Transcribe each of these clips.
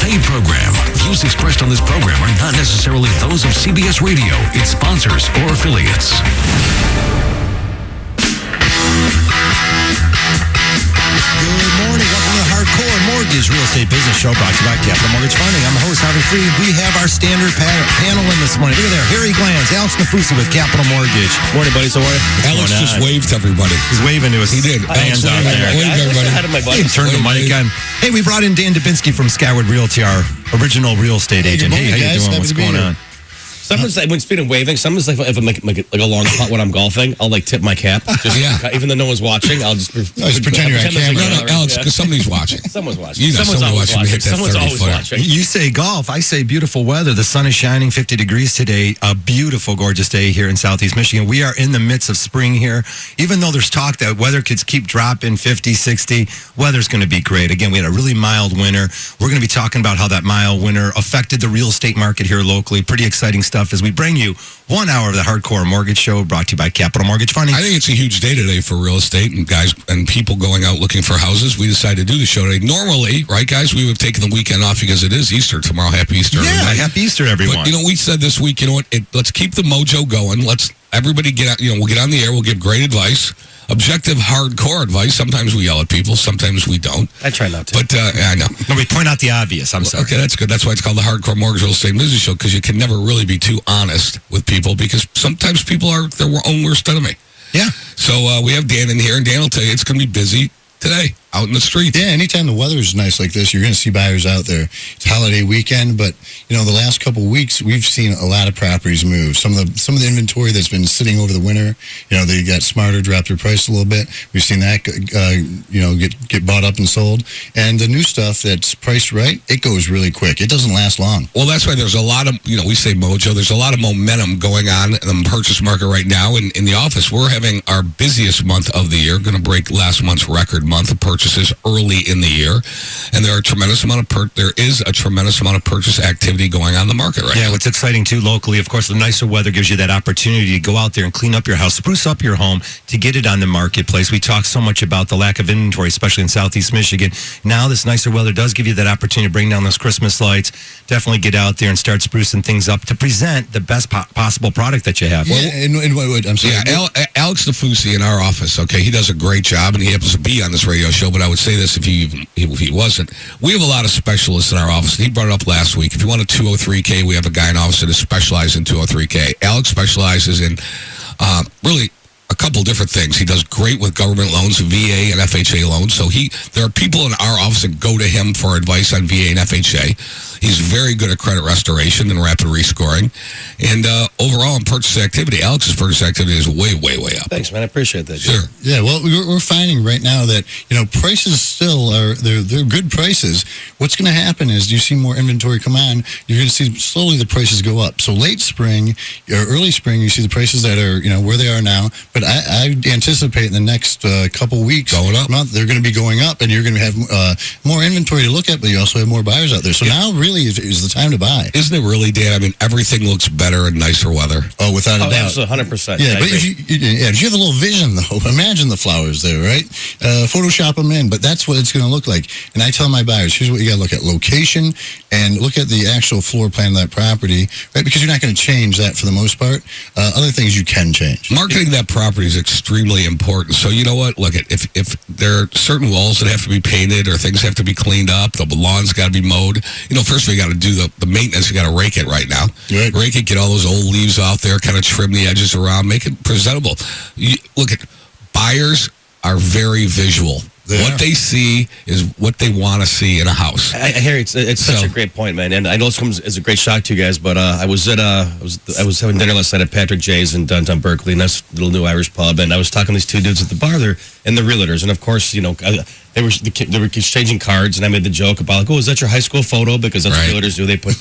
paid program. Views expressed on this program are not necessarily those of CBS Radio, its sponsors, or affiliates. Good morning. Welcome to the Hardcore Mortgage Real Estate Business Show, brought to you by Capital Mortgage Funding. I'm the host, Harvey Freed. We have our standard panel in this morning. Look at there. Harry Glanz, Alex Nafusi with Capital Mortgage. Morning, buddies. How are you? Alex just waved to everybody. He's waving to us. He did. Fans out there. Waved to everybody. Ahead of my buddies. Turn the mic on. Hey, we brought in Dan Dubinsky from Skyward Realty, our original real estate agent. Good morning, Hey, how you guys. doing? Happy What's to be going here. on? Sometimes, like, when speaking of waving, sometimes like if I'm like a long putt when I'm golfing, I'll like tip my cap. Just, Yeah. Even though no one's watching, I'll just pretend you're on there's camera. like No, Alex, because somebody's watching. Someone's watching. You know Someone's someone always watching me hit that Someone's 30 always footer. watching. You say golf. I say beautiful weather. The sun is shining, 50 degrees today. A beautiful, gorgeous day here in Southeast Michigan. We are in the midst of spring here. Even though there's talk that weather could keep dropping 50, 60, weather's going to be great. Again, we had a really mild winter. We're going to be talking about how that mild winter affected the real estate market here locally. Pretty exciting stuff as we bring you 1 hour of the Hardcore Mortgage Show, brought to you by Capital Mortgage Funding. I think it's a huge day today for real estate and guys and people going out looking for houses. We decided to do the show today. Normally, right, guys, we would have taken the weekend off because it is Easter tomorrow. Happy Easter, Yeah, everybody. happy Easter, everyone. But, we said this week, let's keep the mojo going. Let's everybody get out, we'll get on the air. We'll give great advice, objective, hardcore advice. Sometimes we yell at people. Sometimes we don't. I try not to. But I know. No, we point out the obvious. I'm sorry. Okay, that's good. That's why it's called the Hardcore Mortgage Real Estate Business Show, because you can never really be too honest with people because sometimes people are their own worst enemy. Yeah. So we have Dan in here, and Dan will tell you it's going to be busy today out in the streets. Yeah, anytime the weather is nice like this, you're going to see buyers out there. It's holiday weekend, but the last couple of weeks we've seen a lot of properties move. Some of the inventory that's been sitting over the winter, they got smarter, dropped their price a little bit. We've seen that get bought up and sold. And the new stuff that's priced right, it goes really quick. It doesn't last long. Well, that's why there's a lot of, we say mojo, there's a lot of momentum going on in the purchase market right now. In the office, we're having our busiest month of the year, going to break last month's record month of purchases early in the year. And there is a tremendous amount of purchase activity going on in the market right now. Yeah, what's exciting too locally, of course, the nicer weather gives you that opportunity to go out there and clean up your house, spruce up your home, to get it on the marketplace. We talk so much about the lack of inventory, especially in Southeast Michigan. Now this nicer weather does give you that opportunity to bring down those Christmas lights. Definitely get out there and start sprucing things up to present the best possible product that you have. Yeah, and what I'm saying. Yeah, Alex Nafusi in our office, okay, he does a great job, and he happens to be on this radio show, but I would say this if he wasn't. We have a lot of specialists in our office. He brought it up last week. If you want a 203K, we have a guy in office that is specialized in 203K. Alex specializes in really a couple different things. He does great with government loans, VA and FHA loans. So there are people in our office that go to him for advice on VA and FHA. He's very good at credit restoration and rapid rescoring. And overall in purchase activity, Alex's purchase activity is way, way, way up. Thanks, man. I appreciate that. Sure. Yeah, well, we're finding right now that, prices still they're good prices. What's going to happen is you see more inventory come on, you're going to see slowly the prices go up. So late spring or early spring, you see the prices that are, where they are now. But I anticipate in the next couple weeks, going up, they're going to be going up, and you're going to have more inventory to look at, but you also have more buyers out there. So now really is the time to buy. Isn't it really, Dan? I mean, everything looks better in nicer weather. Oh, without a doubt. Absolutely, 100%. Yeah, but if you have a little vision, though, imagine the flowers there, right? Photoshop them in, but that's what it's going to look like. And I tell my buyers, here's what you got to look at: location, and look at the actual floor plan of that property, right? Because you're not going to change that for the most part. Other things you can change. Marketing that property is extremely important. So you know what? Look, if there are certain walls that have to be painted or things have to be cleaned up, the lawn's got to be mowed. First of all, you got to do the maintenance. You got to rake it right now. Right. Rake it, get all those old leaves off there, kind of trim the edges around, make it presentable. Look at buyers are very visual. What they see is what they want to see in a house. I hear it's such a great point, man. And I know this comes as a great shock to you guys, but I was having dinner last night at Patrick J's in downtown Berkeley, and that's a little new Irish pub. And I was talking to these two dudes at the bar there, and the realtors. And of course, they were exchanging cards, and I made the joke about like, oh, is that your high school photo? Because that's what realtors do. They put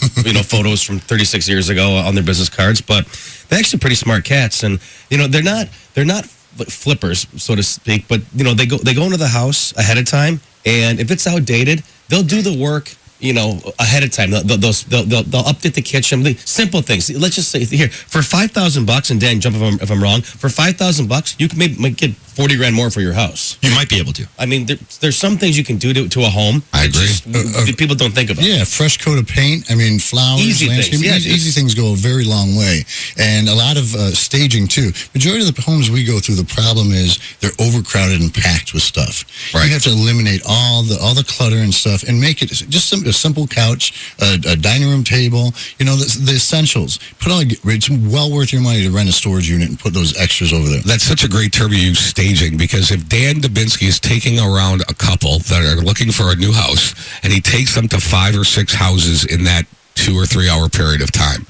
photos from 36 years ago on their business cards. But they're actually pretty smart cats, and they're not flippers, so to speak, but they go into the house ahead of time, and if it's outdated, they'll do the work ahead of time. They'll update the kitchen, simple things. Let's just say here for $5,000, and Dan, jump if I'm wrong. For $5,000, you can maybe get $40,000 more for your house. You might be able to. I mean, there's some things you can do to a home. I agree. People don't think about. Yeah, fresh coat of paint. I mean, flowers, Easy landscaping. things. Yeah, easy things go a very long way, and a lot of staging too. Majority of the homes we go through, the problem is they're overcrowded and packed with stuff. Right. You have to eliminate all the clutter and stuff, and make it just a simple couch, a dining room table. The essentials. It's well worth your money to rent a storage unit and put those extras over there. That's such a great term you use, staging, because if Dan Dubinsky is taking around a couple that are looking for a new house, and he takes them to 5 or 6 houses in that 2 or 3 hour period of time,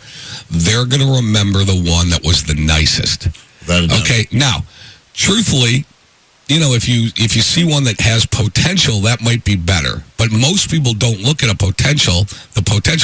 they're going to remember the one that was the nicest. Okay, now, truthfully, if you see one that has potential, that might be better. But most people don't look at the potential,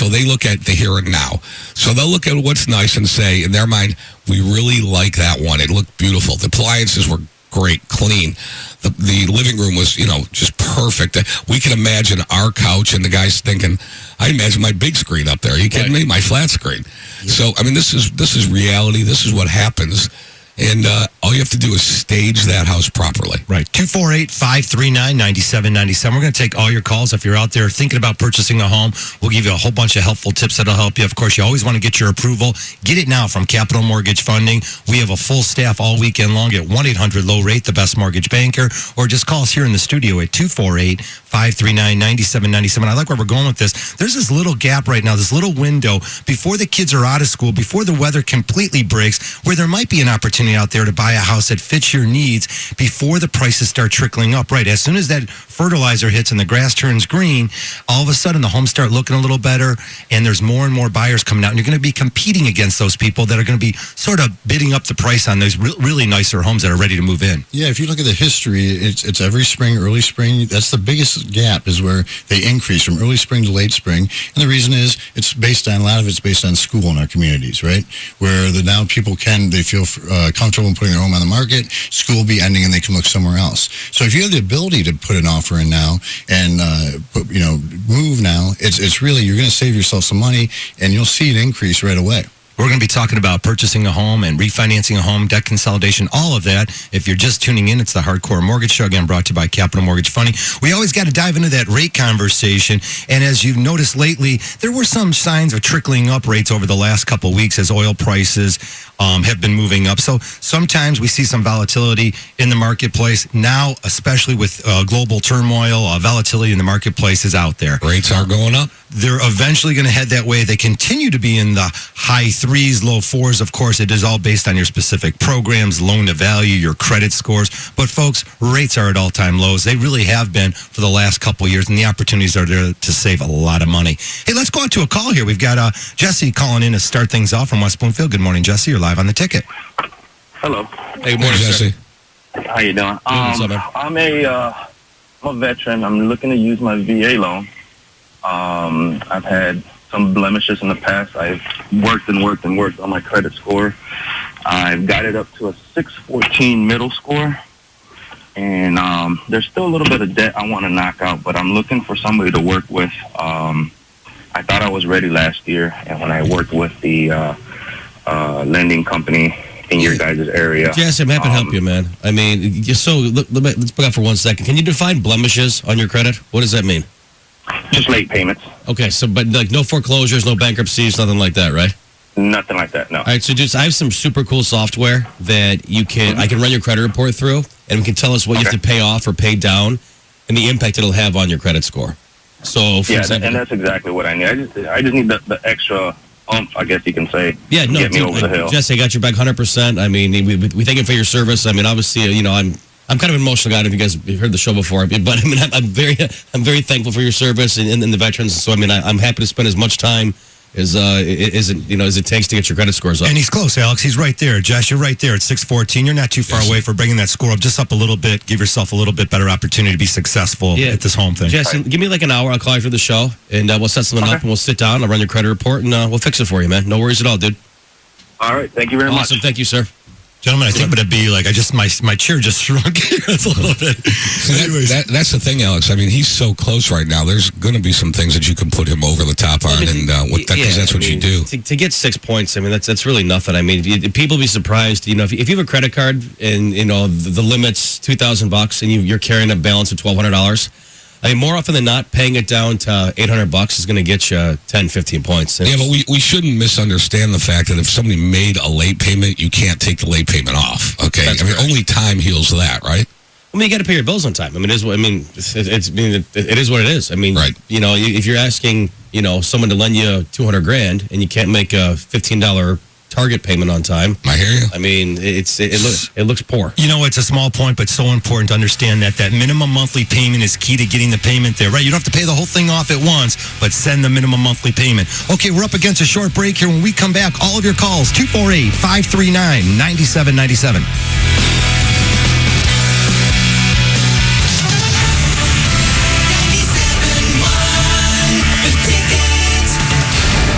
they look at the here and now. So they'll look at what's nice and say, in their mind, we really like that one. It looked beautiful. The appliances were great, clean. The living room was, just perfect. We can imagine our couch, and the guy's thinking, I imagine my big screen up there. Are you kidding me? My flat screen. Yeah. So, I mean, this is reality. This is what happens. And all you have to do is stage that house properly. Right. 248-539-9797. We're going to take all your calls. If you're out there thinking about purchasing a home, we'll give you a whole bunch of helpful tips that'll help you. Of course, you always want to get your approval. Get it now from Capital Mortgage Funding. We have a full staff all weekend long at 1-800-LOW-RATE, the best mortgage banker, or just call us here in the studio at 248-539-9797. I like where we're going with this. There's this little gap right now, this little window before the kids are out of school, before the weather completely breaks, where there might be an opportunity out there to buy a house that fits your needs before the prices start trickling up. Right. As soon as that fertilizer hits and the grass turns green, all of a sudden the homes start looking a little better, and there's more and more buyers coming out, and you're going to be competing against those people that are going to be sort of bidding up the price on those really nicer homes that are ready to move in. Yeah, if you look at the history, it's every spring, early spring. That's the biggest gap, is where they increase from early spring to late spring. And the reason is a lot of it's based on school in our communities, right? Where now people they feel comfortable in putting their home on the market, school will be ending and they can look somewhere else. So if you have the ability to put an offer in now and move now, it's really, you're going to save yourself some money, and you'll see an increase right away. We're going to be talking about purchasing a home and refinancing a home, debt consolidation, all of that. If you're just tuning in, it's the Hardcore Mortgage Show, again, brought to you by Capital Mortgage Funding. We always got to dive into that rate conversation. And as you've noticed lately, there were some signs of trickling up rates over the last couple of weeks as oil prices have been moving up. So sometimes we see some volatility in the marketplace. Now, especially with global turmoil, volatility in the marketplace is out there. Rates are going up. They're eventually going to head that way. They continue to be in the high 3s, low 4s. Of course, it is all based on your specific programs, loan to value, your credit scores. But folks, rates are at all-time lows. They really have been for the last couple of years, and the opportunities are there to save a lot of money. Hey, let's go out to a call here. We've got Jesse calling in to start things off from West Bloomfield. Good morning, Jesse. You're live on the ticket. Hello. Hey, good morning, Jesse. How you doing? What's up, man? I'm a veteran. I'm looking to use my VA loan. I've had some blemishes in the past. I've worked on my credit score. I've got it up to a 614 middle score. And there's still a little bit of debt I want to knock out, but I'm looking for somebody to work with. I thought I was ready last year, and when I worked with the lending company in your guys' area. Yes, I'm happy to help you, man. I mean, let's back up for 1 second. Can you define blemishes on your credit? What does that mean? Just late payments. Okay, so but like no foreclosures, no bankruptcies, nothing like that, right? Nothing like that, no. All right, so just I have some super cool software that I can run your credit report through, and it can tell us what you have to pay off or pay down, and the impact it'll have on your credit score. So, for example, and that's exactly what I need. I just need the extra oomph, I guess you can say. Yeah, no, get me over the hill. Jesse, I got your back 100%. I mean, we thank you for your service. I mean, obviously, I'm kind of an emotional guy. I don't know if you guys have heard the show before, but I mean, I'm very thankful for your service and the veterans. So I mean, I'm happy to spend as much time as it takes to get your credit scores up. And he's close, Alex. He's right there. Josh, you're right there at 614. You're not too far away for bringing that score up just up a little bit. Give yourself a little bit better opportunity to be successful at this home thing. Jesse, give me like an hour. I'll call you for the show, and we'll set something up, and we'll sit down. I'll run your credit report, and we'll fix it for you, man. No worries at all, dude. All right. Thank you very much. Awesome. Thank you, sir. Gentlemen, I think it'd be like my chair just shrunk here. It's a little bit. See, that's the thing, Alex. I mean, he's so close right now. There's going to be some things that you can put him over the top on, because that's what you do. To get 6 points, I mean, that's really nothing. I mean, people be surprised. You know, if you have a credit card and the limit's $2,000 and you're carrying a balance of $1,200. I mean, more often than not, paying it down to $800 is going to get you 10, 15 points. Yeah, but we shouldn't misunderstand the fact that if somebody made a late payment, you can't take the late payment off. Okay, That's correct. Only time heals that, right? I mean, you got to pay your bills on time. I mean, it is what it is. I mean, right. You know, if you're asking, someone to lend you $200,000 and you can't make a $15 Target payment on time. I hear you. I mean, it looks poor. It's a small point, but so important to understand that minimum monthly payment is key to getting the payment there, right? You don't have to pay the whole thing off at once, but send the minimum monthly payment. Okay, we're up against a short break here. When we come back, all of your calls, 248-539-9797.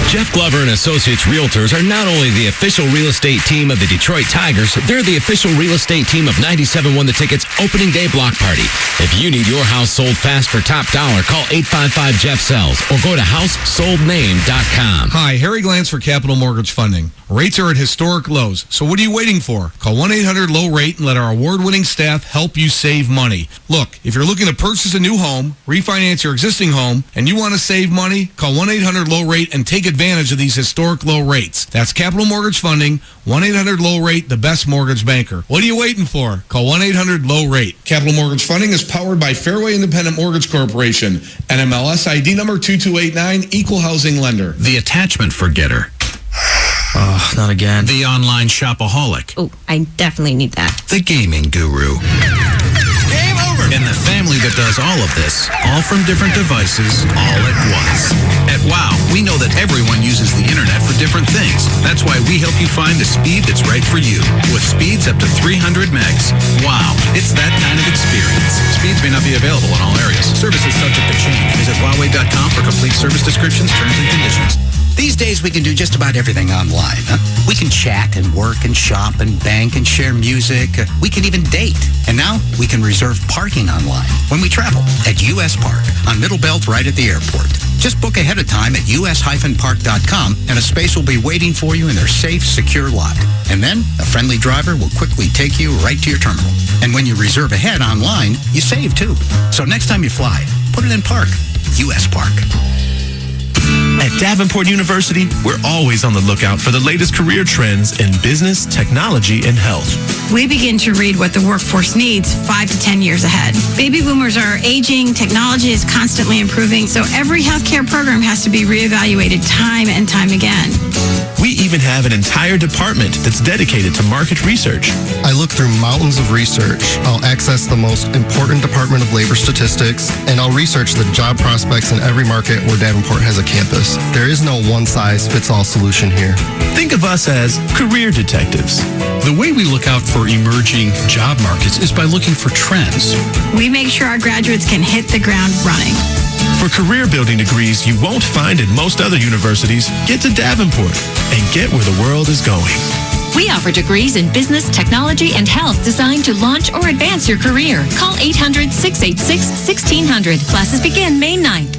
Jeff Glover and Associates Realtors are not only the official real estate team of the Detroit Tigers, they're the official real estate team of 97.1 The Ticket's opening day block party. If you need your house sold fast for top dollar, call 855-JEFF-SELLS or go to housesoldname.com. Hi, Harry Glantz for Capital Mortgage Funding. Rates are at historic lows, so what are you waiting for? Call 1-800-LOW-RATE and let our award-winning staff help you save money. Look, if you're looking to purchase a new home, refinance your existing home, and you want to save money, call 1-800-LOW-RATE and take advantage of these historic low rates. That's Capital Mortgage Funding, 1-800-LOW-RATE, the best mortgage banker. What are you waiting for? Call 1-800-LOW-RATE. Capital Mortgage Funding is powered by Fairway Independent Mortgage Corporation, NMLS ID number 2289, Equal Housing Lender. The attachment forgetter. Oh, not again. The online shopaholic. Oh, I definitely need that. The gaming guru. Game over! And the family that does all of this, all from different devices, all at once. At WOW, we know that everyone uses the internet for different things. That's why we help you find the speed that's right for you. With speeds up to 300 megs. WOW, it's that kind of experience. Speeds may not be available in all areas. Service is subject to change. Visit Huawei.com for complete service descriptions, terms, and conditions. These days, we can do just about everything online. Huh? We can chat and work and shop and bank and share music. We can even date. And now, we can reserve parking online when we travel at US Park on Middle Belt right at the airport. Just book ahead of time at us-park.com and a space will be waiting for you in their safe, secure lot. And then, a friendly driver will quickly take you right to your terminal. And when you reserve ahead online, you save too. So next time you fly, put it in park. US Park. At Davenport University, we're always on the lookout for the latest career trends in business, technology, and health. We begin to read what the workforce needs 5 to 10 years ahead. Baby boomers are aging, technology is constantly improving, so every healthcare program has to be reevaluated time and time again. We even have an entire department that's dedicated to market research. I look through mountains of research. I'll access the most important Department of Labor statistics, and I'll research the job prospects in every market where Davenport has a campus. There is no one-size-fits-all solution here. Think of us as career detectives. The way we look out for emerging job markets is by looking for trends. We make sure our graduates can hit the ground running. For career building degrees you won't find at most other universities, get to Davenport and get where the world is going. We offer degrees in business, technology, and health designed to launch or advance your career. Call 800-686-1600. Classes begin May 9th.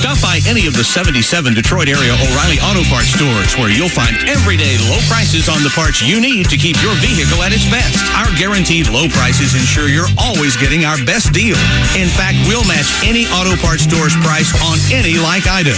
Stop by any of the 77 Detroit area O'Reilly Auto Parts stores where you'll find everyday low prices on the parts you need to keep your vehicle at its best. Our guaranteed low prices ensure you're always getting our best deal. In fact, we'll match any auto parts store's price on any like item.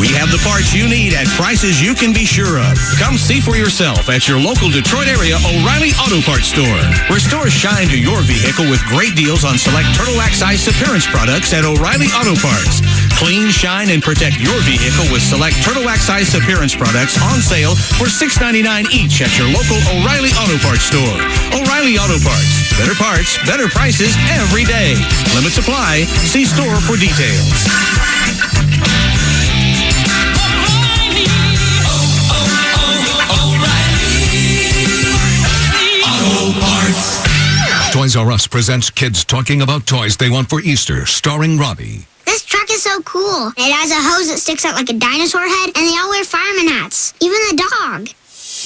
We have the parts you need at prices you can be sure of. Come see for yourself at your local Detroit area O'Reilly Auto Parts store. Restore shine to your vehicle with great deals on select Turtle Wax Ice Appearance products at O'Reilly Auto Parts. Clean, shine, and protect your vehicle with select Turtle Wax Ice Appearance products on sale for $6.99 each at your local O'Reilly Auto Parts store. O'Reilly Auto Parts. Better parts, better prices every day. Limits apply. See store for details. Toys R Us presents Kids Talking About Toys They Want for Easter, starring Robbie. This truck is so cool. It has a hose that sticks out like a dinosaur head, and they all wear fireman hats. Even the dog.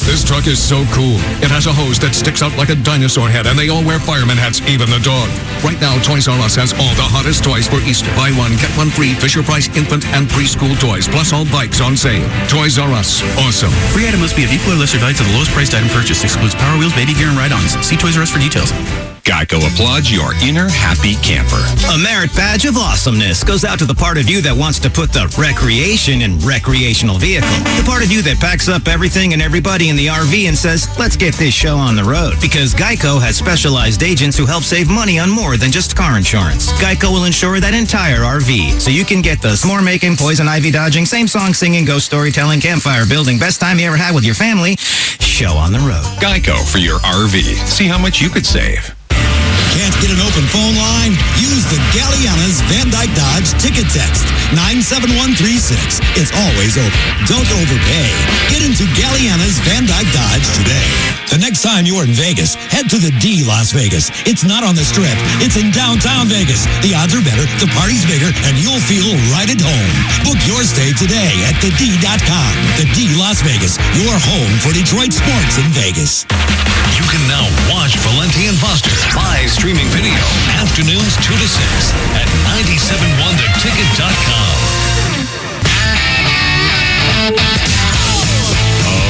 This truck is so cool. It has a hose that sticks out like a dinosaur head, and they all wear fireman hats, even the dog. Right now, Toys R Us has all the hottest toys for Easter. Buy one, get one free. Fisher-Price infant and preschool toys, plus all bikes on sale. Toys R Us. Awesome. Free item must be of equal or lesser value to the lowest priced item purchased. Excludes Power Wheels, baby gear, and ride-ons. See Toys R Us for details. Geico applauds your inner happy camper. A merit badge of awesomeness goes out to the part of you that wants to put the recreation in recreational vehicle. The part of you that packs up everything and everybody in the RV and says, let's get this show on the road. Because Geico has specialized agents who help save money on more than just car insurance. Geico will insure that entire RV, so you can get the s'more making, poison ivy dodging, same song singing, ghost storytelling, campfire building, best time you ever had with your family, show on the road. Geico for your RV. See how much you could save. Can't get an open phone line? Use the Galliana's Van Dyke Dodge ticket text 97136. It's always open. Don't overpay. Get into Galliana's Van Dyke Dodge today. The next time you're in Vegas, head to the D Las Vegas. It's not on the Strip. It's in downtown Vegas. The odds are better, the party's bigger, and you'll feel right at home. Book your stay today at thed.com. The D Las Vegas, your home for Detroit sports in Vegas. You can now watch Valenti and Foster live streaming video afternoons 2 to 6 at 971theticket.com.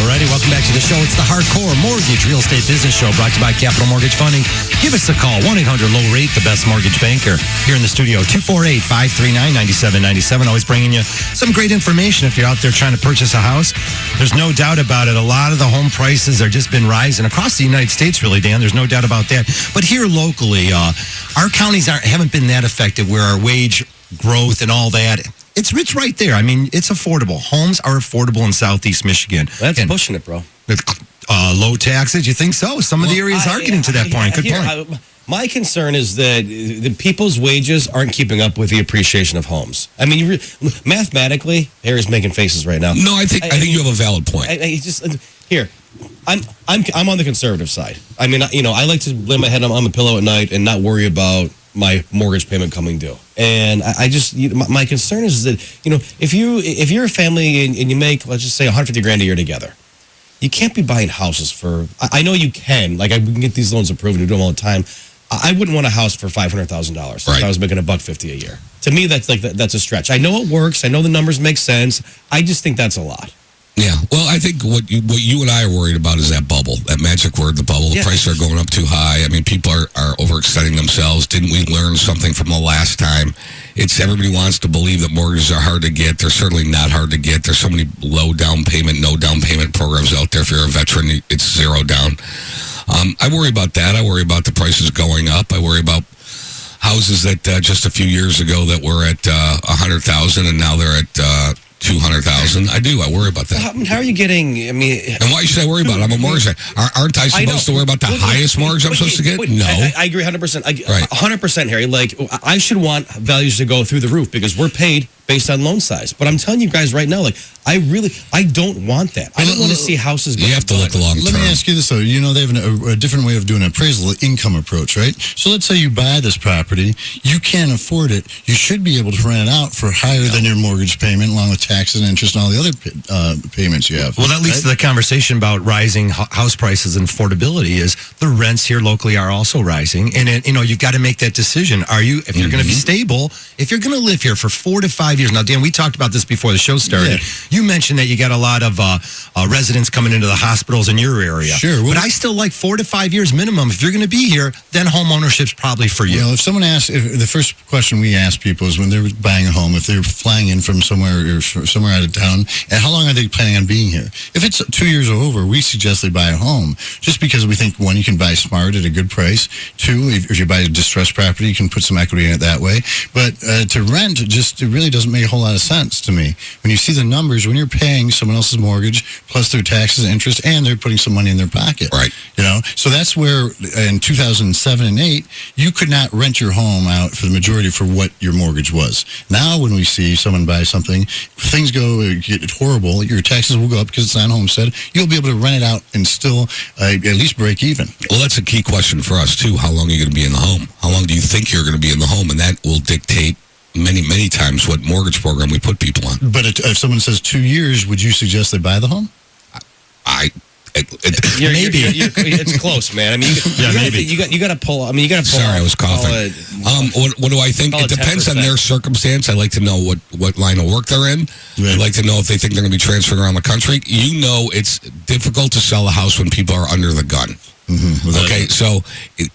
Alrighty, welcome back to the show. It's the Hardcore Mortgage Real Estate Business Show brought to you by Capital Mortgage Funding. Give us a call, 1-800-LOW-RATE, the best mortgage banker. Here in the studio, 248-539-9797. Always bringing you some great information if you're out there trying to purchase a house. There's no doubt about it. A lot of the home prices have just been rising across the United States, really, Dan. There's no doubt about that. But here locally, our counties haven't been that affected where our wage growth and all that. It's right there. I mean, it's affordable. Homes are affordable in Southeast Michigan. That's pushing it, bro. Low taxes, you think so? Some of the areas are getting to that point. Good point. My concern is that the people's wages aren't keeping up with the appreciation of homes. I mean, mathematically, Harry's making faces right now. No, I think you have a valid point. I'm on the conservative side. I mean, I like to lay my head on the pillow at night and not worry about my mortgage payment coming due. And my concern is that, if you're a family and you make, let's just say, $150,000 a year together, you can't be buying houses for, I know you can, like I can get these loans approved and do them all the time. I wouldn't want a house for $500,000 if I was making $150 a year. To me, that's a stretch. I know it works. I know the numbers make sense. I just think that's a lot. Yeah, well, I think what you and I are worried about is that bubble, that magic word, the bubble. The prices are going up too high. I mean, people are overextending themselves. Didn't we learn something from the last time? Everybody wants to believe that mortgages are hard to get. They're certainly not hard to get. There's so many low down payment, no down payment programs out there. If you're a veteran, it's zero down. I worry about that. I worry about the prices going up. I worry about houses that just a few years ago that were at $100,000 and now they're at $200,000. I do. I worry about that. How are you getting? I mean, and why should I worry about it? I'm a mortgage guy. Aren't I supposed to worry about the highest mortgage I'm supposed to get? No, I agree 100%. 100%, Harry. Like, I should want values to go through the roof because we're paid based on loan size. But I'm telling you guys right now, like, I don't want that. I don't want to see houses go. You have to look long term. Let me ask you this, though. They have a different way of doing an appraisal, income approach, right? So let's say you buy this property. You can't afford it. You should be able to rent it out for higher than your mortgage payment, along with taxes and interest and all the other payments you have. Well, that leads to the conversation about rising house prices and affordability is the rents here locally are also rising. And, you've got to make that decision. If you're going to be stable, if you're going to live here for 4 to 5 years. Now, Dan, we talked about this before the show started. Yeah. You mentioned that you got a lot of residents coming into the hospitals in your area. Sure. But I still like 4 to 5 years minimum. If you're going to be here, then home ownership's probably for you. Well, if someone asks, the first question we ask people is when they're buying a home, if they're flying in from somewhere out of town, and how long are they planning on being here? If it's 2 years or over, we suggest they buy a home just because we think, one, you can buy smart at a good price. Two, if you buy a distressed property, you can put some equity in it that way. But to rent, it really doesn't make a whole lot of sense to me. When you see the numbers, when you're paying someone else's mortgage, plus their taxes and interest, and they're putting some money in their pocket. Right. So that's where in 2007 and 8, you could not rent your home out for the majority for what your mortgage was. Now when we see someone buy something, things get horrible, your taxes will go up because it's on homestead. You'll be able to rent it out and still at least break even. Well, that's a key question for us, too. How long are you going to be in the home? How long do you think you're going to be in the home? And that will dictate many, many times what mortgage program we put people on. But if someone says 2 years, would you suggest they buy the home? Maybe it's close, man. I mean, you got to pull. I mean, you got to pull. Sorry, I was coughing. What do I think? It depends on their circumstance. I like to know what line of work they're in. I'd like to know if they think they're going to be transferring around the country. You know, it's difficult to sell a house when people are under the gun. Mm-hmm. Okay, so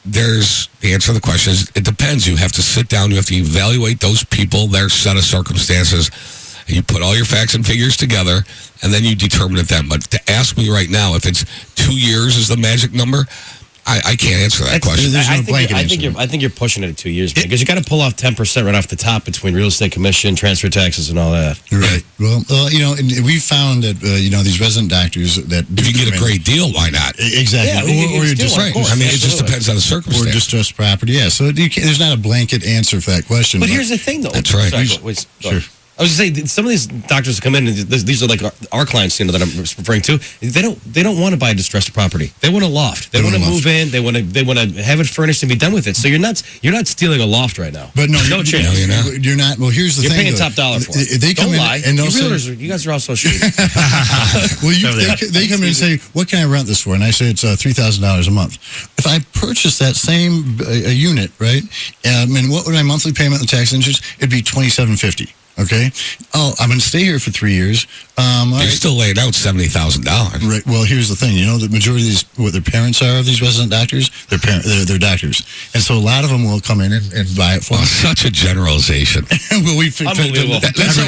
there's the answer to the question is it depends. You have to sit down. You have to evaluate those people, their set of circumstances. You put all your facts and figures together, and then you determine it then. But to ask me right now if it's 2 years is the magic number, I can't answer that question. There's no blanket answer. I think you're pushing it at 2 years, because you got to pull off 10% right off the top between real estate commission, transfer taxes, and all that. Right. Well, and we found that these resident doctors that if you get a great deal, why not? Exactly. Yeah, or you're just right. I mean, it just depends on the circumstance. Or distressed property. Yeah. So there's not a blanket answer for that question. But here's the thing, though. That's right. Sure. I was going to say, some of these doctors come in, and these are like our clients, that I'm referring to. They don't want to buy a distressed property. They want a loft. They want to move in. They want to have it furnished and be done with it. So you're not stealing a loft right now. But no chance. You're not. Well, here's the thing. You're paying top dollar for it. They come don't in lie. and they'll you guys are all so shady. Well, they come in and say, "What can I rent this for?" And I say it's $3,000 a month. If I purchase that same unit, right, and what would my monthly payment and tax interest? It'd be $2,750. Okay. Oh, I'm going to stay here for 3 years. You're still laying out $70,000. Right. Well, here's the thing. The majority of these, what their parents are of these resident doctors, they're doctors, and so a lot of them will come in and buy it for them. Such a generalization. Well, unbelievable. That's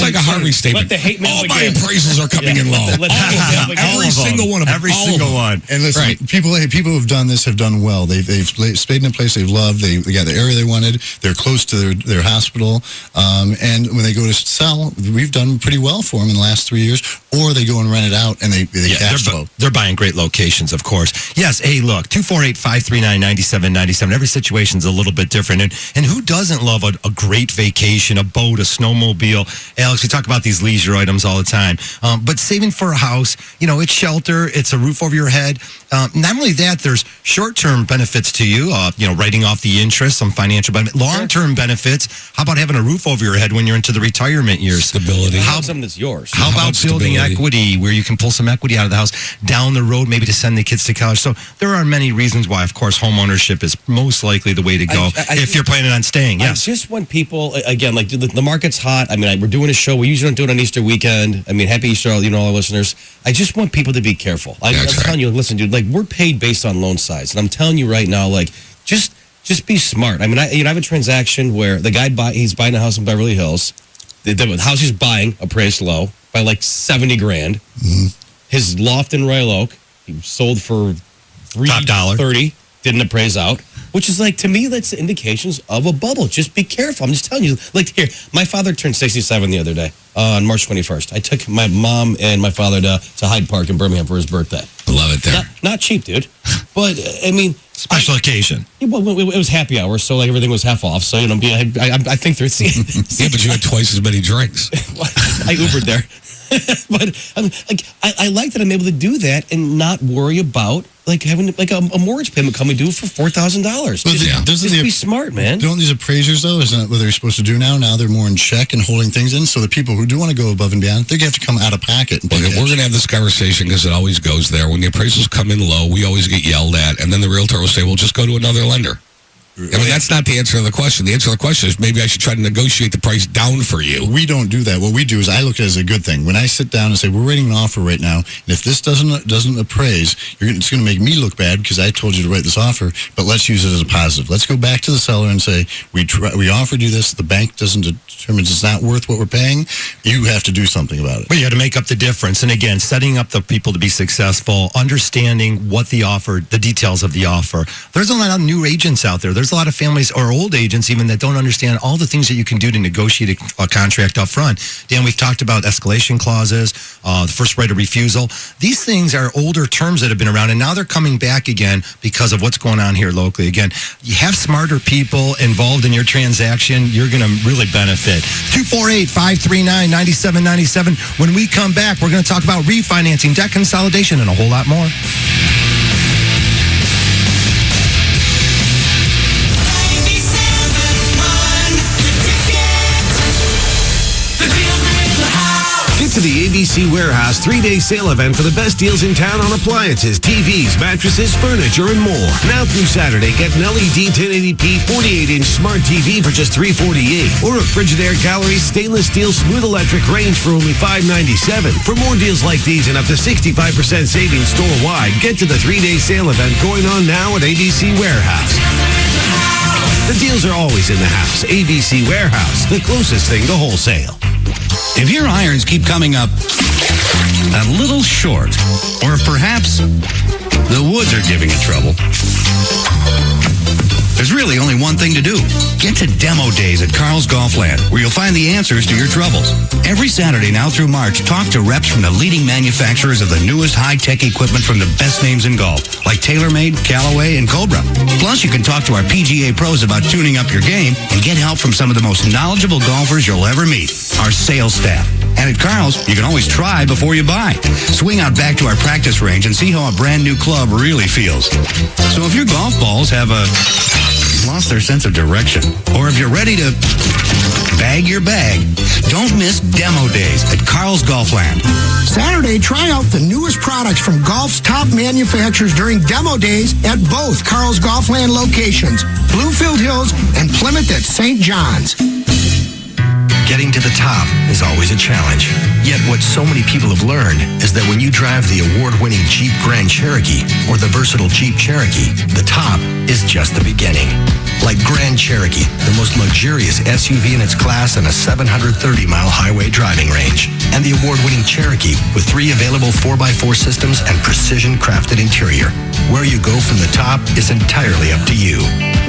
like a Harvey statement. Let the hate mail all my appraisals are coming in low. Every single one of them. Every single one. And listen, people who've done this have done well. They've stayed in a place they've loved. They got the area they wanted. They're close to their hospital. And when they go to sell, we've done pretty well for them in the last 3 years. Or they go and rent it out, and they cash flow. They're buying great locations, of course. Yes, hey, look, 248-539-9797. Every situation's a little bit different. And who doesn't love a great vacation, a boat, a snowmobile? Alex, we talk about these leisure items all the time. But saving for a house, it's shelter, it's a roof over your head. Not only that, there's short-term benefits to you, writing off the interest, some financial benefit. Long-term benefits, how about having a roof over your head when you're into the retirement years? Stability. Something that's yours. How about building equity where you can pull some equity out of the house down the road, maybe to send the kids to college? So there are many reasons why, of course, home ownership is most likely the way to go if you're planning on staying. Yes. I just want people, again, like the market's hot. I mean, we're doing a show. We usually don't do it on Easter weekend. I mean, happy Easter, all our listeners. I just want people to be careful. I'm telling you, listen, dude, like we're paid based on loan size. And I'm telling you right now, like just be smart. I mean, I have a transaction where the guy he's buying a house in Beverly Hills. The house he's buying appraised low by like $70,000. Mm-hmm. His loft in Royal Oak, he sold for $330, didn't appraise out, which is like, to me, that's indications of a bubble. Just be careful. I'm just telling you. Like, here, my father turned 67 the other day on March 21st. I took my mom and my father to Hyde Park in Birmingham for his birthday. Love it there. Not cheap, dude. But, I mean... Special occasion. Well, it was happy hour, so like everything was half off. So, I think there's... Yeah, but you had twice as many drinks. I Ubered there. But I like that I'm able to do that and not worry about like having like a mortgage payment coming due for $4,000. Just be smart, man. Don't these appraisers though? Isn't that what they're supposed to do now? Now they're more in check and holding things in. So the people who do want to go above and beyond, they're going to have to come out of pocket. We're going to have this conversation because it always goes there. When the appraisals come in low, we always get yelled at, and then the realtor will say, "Well, just go to another lender." I mean, that's not the answer to the question. The answer to the question is maybe I should try to negotiate the price down for you. We don't do that. What we do is I look at it as a good thing. When I sit down and say, we're writing an offer right now, and if this doesn't appraise, it's going to make me look bad because I told you to write this offer, but let's use it as a positive. Let's go back to the seller and say, we offered you this, the bank determines it's not worth what we're paying, you have to do something about it. Well, you have to make up the difference. And again, setting up the people to be successful, understanding what the offer, the details of the offer. There's a lot of new agents out there. There's a lot of families or old agents even that don't understand all the things that you can do to negotiate a contract up front. Dan, we've talked about escalation clauses, the first right of refusal. These things are older terms that have been around, and now they're coming back again because of what's going on here locally. Again, you have smarter people involved in your transaction, you're going to really benefit. 248-539-9797. When we come back, we're going to talk about refinancing, debt consolidation, and a whole lot more. ABC Warehouse 3-day sale event for the best deals in town on appliances, TVs, mattresses, furniture, and more. Now through Saturday, get an LED 1080p 48-inch smart TV for just $348, or a Frigidaire Gallery stainless steel smooth electric range for only $597. For more deals like these and up to 65% savings store-wide, get to the 3-day sale event going on now at ABC Warehouse. The deals are always in the house. ABC Warehouse, the closest thing to wholesale. If your irons keep coming up a little short, or if perhaps the woods are giving you trouble, there's really only one thing to do. Get to Demo Days at Carl's Golfland, where you'll find the answers to your troubles. Every Saturday now through March, talk to reps from the leading manufacturers of the newest high-tech equipment from the best names in golf, like TaylorMade, Callaway, and Cobra. Plus, you can talk to our PGA pros about tuning up your game and get help from some of the most knowledgeable golfers you'll ever meet, our sales staff. And at Carl's, you can always try before you buy. Swing out back to our practice range and see how a brand new club really feels. So if your golf balls have lost their sense of direction, or if you're ready to bag your bag, don't miss Demo Days at Carl's Golfland. Saturday, try out the newest products from golf's top manufacturers during Demo Days at both Carl's Golfland locations, Bluefield Hills and Plymouth at St. John's. Getting to the top is always a challenge. Yet what so many people have learned is that when you drive the award-winning Jeep Grand Cherokee or the versatile Jeep Cherokee, the top is just the beginning. Like Grand Cherokee, the most luxurious SUV in its class and a 730-mile highway driving range. And the award-winning Cherokee with 3 available 4x4 systems and precision-crafted interior. Where you go from the top is entirely up to you.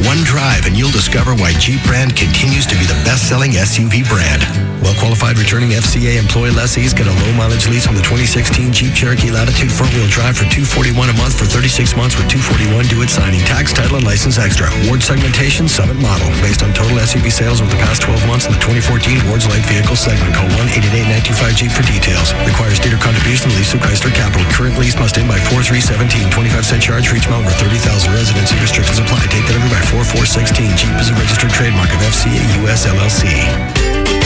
One drive and you'll discover why Jeep brand continues to be the best-selling SUV brand. Well-qualified returning FCA employee lessees get a low-mileage lease on the 2016 Jeep Cherokee Latitude 4-wheel drive for $241 a month for 36 months with $241 due at signing. Tax, title, and license extra. Ward segmentation, Summit model. Based on total SUV sales over the past 12 months in the 2014 Ward's Light Vehicle segment. Call 1-888-925-JEEP for details. Requires dealer contribution. Lease through Chrysler Capital. Current lease must end by 4/3/17. 25-cent charge for each month over 30,000. Residency restrictions apply. Take delivery by 4/4/16. Jeep is a registered trademark of FCA US LLC.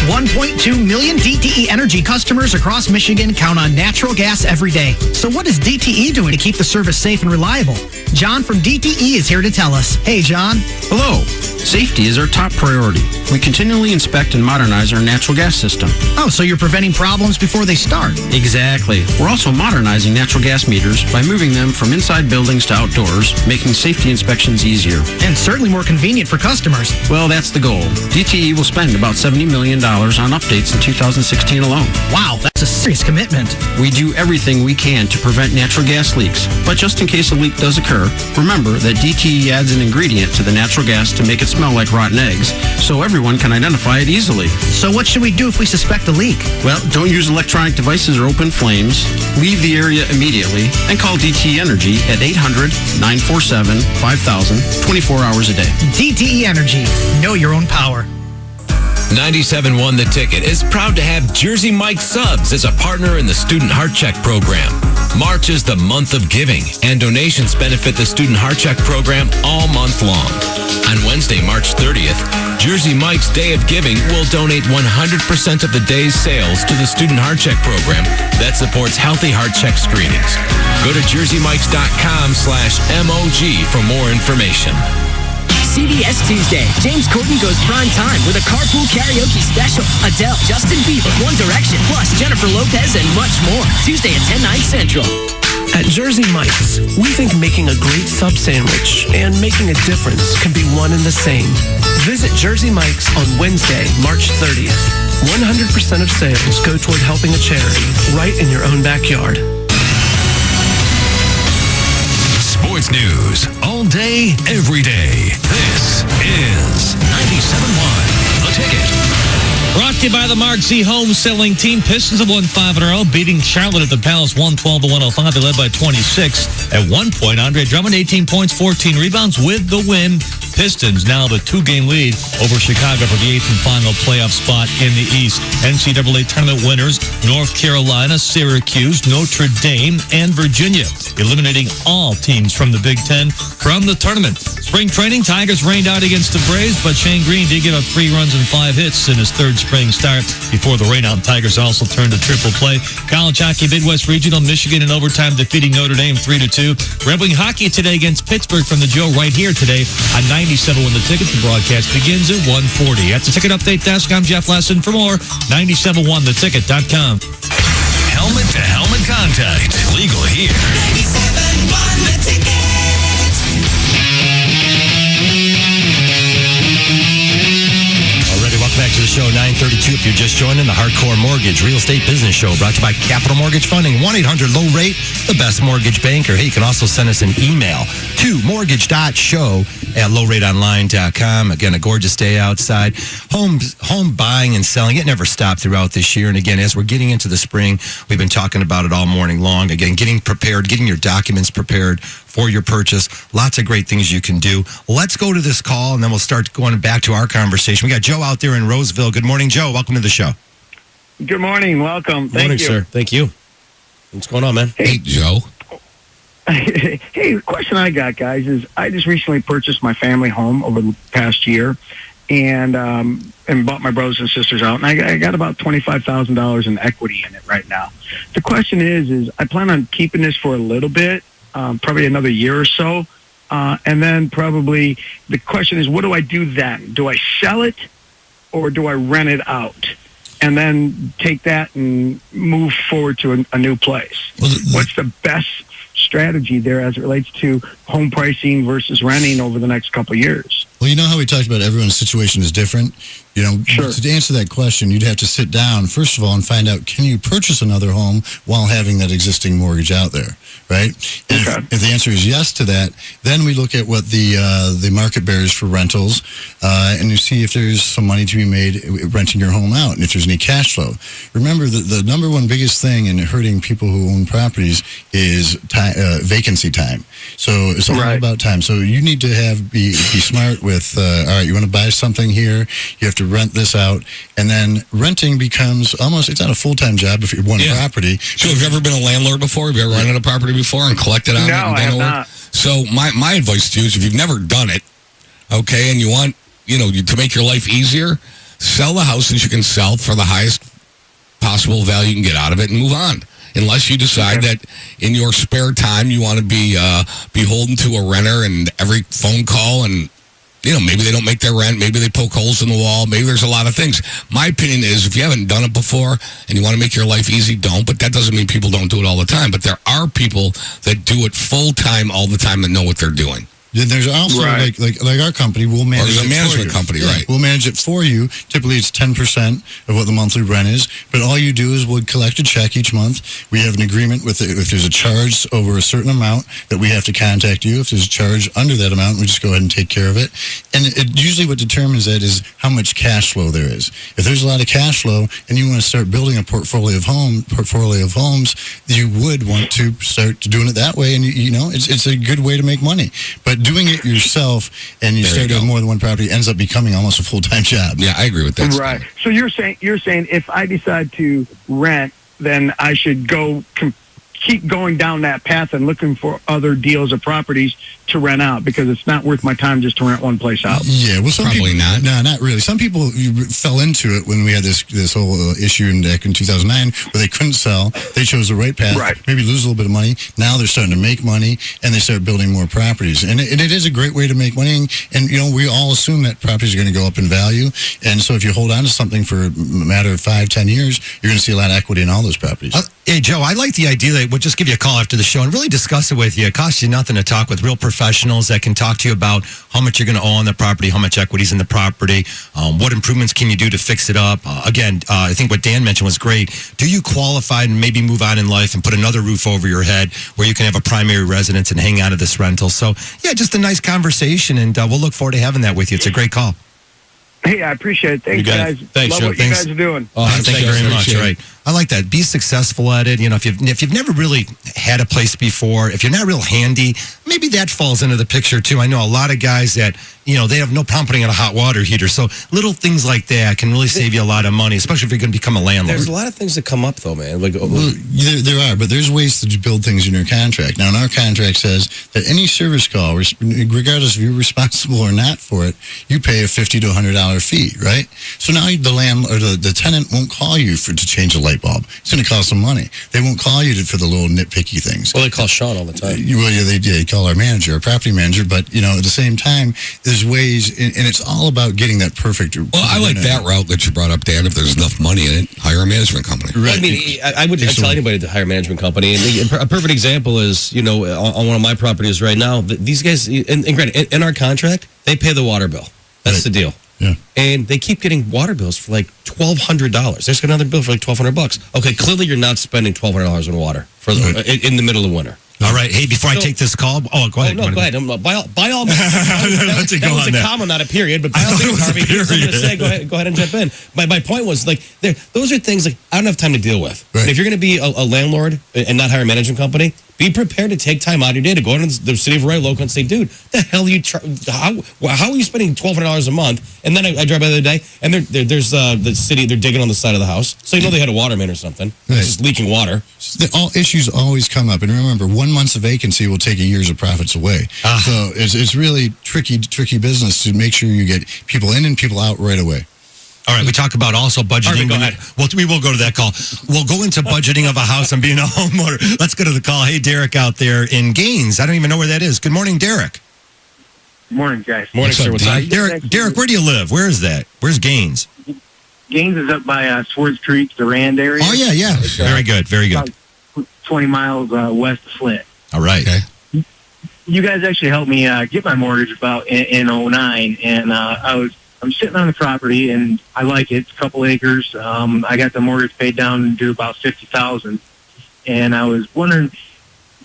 1.2 million DTE Energy customers across Michigan count on natural gas every day. So what is DTE doing to keep the service safe and reliable? John from DTE is here to tell us. Hey, John. Hello. Safety is our top priority. We continually inspect and modernize our natural gas system. Oh, so you're preventing problems before they start? Exactly. We're also modernizing natural gas meters by moving them from inside buildings to outdoors, making safety inspections easier. And certainly more convenient for customers. Well, that's the goal. DTE will spend about $70 million on updates in 2016 alone. Wow, that's a serious commitment. We do everything we can to prevent natural gas leaks. But just in case a leak does occur, remember that DTE adds an ingredient to the natural gas to make it smell like rotten eggs, so everyone can identify it easily. So what should we do if we suspect a leak? Well, don't use electronic devices or open flames. Leave the area immediately and call DTE Energy at 800-947-5000, 24 hours a day. DTE Energy. Know your own power. 97.1 The Ticket is proud to have Jersey Mike Subs as a partner in the Student Heart Check program. March is the month of giving, and donations benefit the Student Heart Check program all month long. On Wednesday, March 30th, Jersey Mike's Day of Giving will donate 100% of the day's sales to the Student Heart Check program that supports healthy heart check screenings. Go to jerseymikes.com/MOG for more information. CBS Tuesday. James Corden goes prime time with a carpool karaoke special. Adele, Justin Bieber, One Direction, plus Jennifer Lopez and much more. Tuesday at 10, 9 Central. At Jersey Mike's, we think making a great sub sandwich and making a difference can be one and the same. Visit Jersey Mike's on Wednesday, March 30th. 100% of sales go toward helping a charity right in your own backyard. Sports news all day, every day. This is 97.1 The Ticket. Brought to you by the Mark Z Home Selling Team. Pistons have won 5 in a row, beating Charlotte at the Palace 112-105. They led by 26. At one point, Andre Drummond, 18 points, 14 rebounds with the win. Pistons now the 2-game lead over Chicago for the 8th and final playoff spot in the East. NCAA tournament winners, North Carolina, Syracuse, Notre Dame, and Virginia, eliminating all teams from the Big Ten from the tournament. Spring training, Tigers rained out against the Braves, but Shane Green did give up 3 runs and 5 hits in his third spring start. Before the rainout, Tigers also turned to triple play. College hockey, Midwest Regional, Michigan in overtime defeating Notre Dame 3-2. Red Wing hockey today against Pittsburgh from the Joe right here today on 97 when the ticket. The broadcast begins at 1:40. At the ticket update desk, I'm Jeff Lesson. For more, 971theticket.com. Helmet to helmet contact. Legal here. 97.1 The Ticket. Welcome back to the show, 9:32. If you're just joining, the Hardcore Mortgage Real Estate Business Show brought to you by Capital Mortgage Funding, 1-800-LOW-RATE, the best mortgage banker. Hey, you can also send us an email to mortgage.show@lowrateonline.com. Again, a gorgeous day outside. Home buying and selling, it never stopped throughout this year. And again, as we're getting into the spring, we've been talking about it all morning long. Again, getting prepared, getting your documents prepared for your purchase. Lots of great things you can do. Let's go to this call, and then we'll start going back to our conversation. We got Joe out there in Roseville. Good morning, Joe. Welcome to the show. Good morning. Welcome. Thank Morning, you. sir. Thank you. What's going on, man? Hey, Joe. Hey, the question I got, guys, is I just recently purchased my family home over the past year and bought my brothers and sisters out, and I got about $25,000 in equity in it right now. The question is I plan on keeping this for a little bit, probably another year or so, and then probably the question is, what do I do then? Do I sell it or do I rent it out? And then take that and move forward to a new place. What's the best strategy there as it relates to home pricing versus renting over the next couple of years? Well, you know how we talked about everyone's situation is different? You know, sure. To answer that question, you'd have to sit down, first of all, and find out, can you purchase another home while having that existing mortgage out there, right? And if the answer is yes to that, then we look at what the market bears for rentals, and you see if there's some money to be made renting your home out, and if there's any cash flow. Remember, the number one biggest thing in hurting people who own properties is vacancy time. So it's all about time. So you need to be smart with, all right, you want to buy something here, you have to rent this out, and then renting becomes almost, it's not a full-time job if you're one property. So have you ever been a landlord before? Have you ever rented a property before and collected on it? No, I have not. So my advice to you is if you've never done it, okay, and you want, to make your life easier, sell the house that you can sell for the highest possible value you can get out of it and move on. Unless you decide that in your spare time you want to be beholden to a renter and every phone call and, maybe they don't make their rent, maybe they poke holes in the wall, maybe there's a lot of things. My opinion is if you haven't done it before and you want to make your life easy, don't. But that doesn't mean people don't do it all the time. But there are people that do it full-time all the time that know what they're doing. Then there's also, like our company, we'll manage it for you. Or there's a management company, right? We'll manage it for you. Typically, it's 10% of what the monthly rent is. But all you do is we'll collect a check each month. We have an agreement with it. If there's a charge over a certain amount that we have to contact you. If there's a charge under that amount, we just go ahead and take care of it. And usually what determines that is how much cash flow there is. If there's a lot of cash flow and you want to start building a portfolio of homes, you would want to start doing it that way. And, it's a good way to make money. But doing it yourself and you start doing more than one property ends up becoming almost a full-time job. Yeah, I agree with that. Right. So you're saying if I decide to rent, then I should keep going down that path and looking for other deals or properties to rent out because it's not worth my time just to rent one place out. Yeah, well, Probably not. No, not really. Some people fell into it when we had this whole issue back in 2009 where they couldn't sell. They chose the right path. Right. Maybe lose a little bit of money. Now they're starting to make money and they start building more properties. And it is a great way to make money. And we all assume that properties are going to go up in value. And so if you hold on to something for a matter of 5-10 years, you're going to see a lot of equity in all those properties. Hey, Joe, I like the idea that we'll just give you a call after the show and really discuss it with you. It costs you nothing to talk with real professionals that can talk to you about how much you're going to owe on the property, how much equity's in the property, what improvements can you do to fix it up. Again, I think what Dan mentioned was great. Do you qualify and maybe move on in life and put another roof over your head where you can have a primary residence and hang out of this rental? So, yeah, just a nice conversation, and we'll look forward to having that with you. It's a great call. Hey, I appreciate it. Thanks, guys. Thanks, Love Joe. what you guys are doing. Thank you very much. Right. I like that. Be successful at it. You know, if you've never really had a place before, if you're not real handy, maybe that falls into the picture too. I know a lot of guys that, you know, they have no problem putting on a hot water heater. So little things like that can really save you a lot of money, especially if you're going to become a landlord. There's a lot of things that come up though, man. Like, well, there are, but there's ways to build things in your contract. Now, in our contract says that any service call, regardless if you're responsible or not for it, you pay a $50 to $100 fee, right? So now the landlord or the tenant won't call you to change a light bulb. It's going to cost some money. They won't call you for the little nitpicky things. Well, they call Sean all the time. They call our manager, our property manager, but you know, at the same time, there's ways, and it's all about getting that perfect. Well, I like that route that you brought up, Dan. If there's enough money in it, hire a management company. Right. I mean, I would tell anybody to hire a management company. And a perfect example is, you know, on one of my properties right now, these guys, and granted, in our contract, they pay the water bill. That's the deal. Yeah. And they keep getting water bills for like $1,200. There's another bill for like $1,200. Okay, clearly you're not spending $1,200 on water for in the middle of winter. All right. Hey, before I take this call, go ahead. No, go ahead. By all means, that was a comma, not a period. But by all means, Harvey, here's what I'm going to say. Go ahead and jump in. My point was, like, those are things like I don't have time to deal with. Right. And if you're going to be a landlord and not hire a management company, be prepared to take time out of your day to go into the city of Royal Oak and say, dude, the hell are you how are you spending $1,200 a month? And then I drive by the other day, and there's the city, they're digging on the side of the house. So you know they had a water main or something. Right. It's just leaking water. All issues always come up. And remember, 1 month's of vacancy will take a year's of profits away. So it's really tricky business to make sure you get people in and people out right away. All right, we talk about also budgeting. Harvey, go ahead. Well, we will go to that call. We'll go into budgeting of a house and being a homeowner. Let's go to the call. Hey, Derek out there in Gaines. I don't even know where that is. Good morning, Derek. Good morning, guys. Morning, sir. What's up? Derek, where do you live? Where is that? Where's Gaines? Gaines is up by Swartz Creek, the Rand area. Oh, yeah. Very good. About 20 miles west of Flint. All right. Okay. You guys actually helped me get my mortgage about in 09, and I'm sitting on the property, and I like it. It's a couple acres. I got the mortgage paid down to about $50,000, and I was wondering.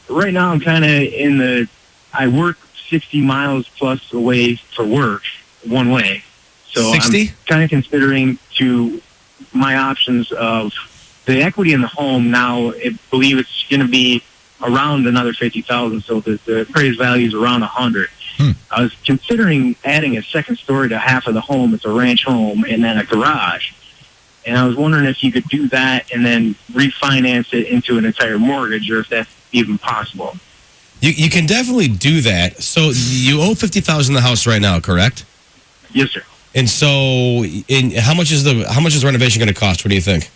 Right now, I'm kind of I work 60 miles plus away for work, one way. So 60? I'm kind of considering my options of the equity in the home now. I believe it's going to be around another $50,000, so the appraised value is around $100,000. I was considering adding a second story to half of the home. It's a ranch home, and then a garage. And I was wondering if you could do that and then refinance it into an entire mortgage, or if that's even possible. You can definitely do that. So you owe $50,000 in the house right now, correct? Yes, sir. And so, how much is the renovation going to cost? What do you think?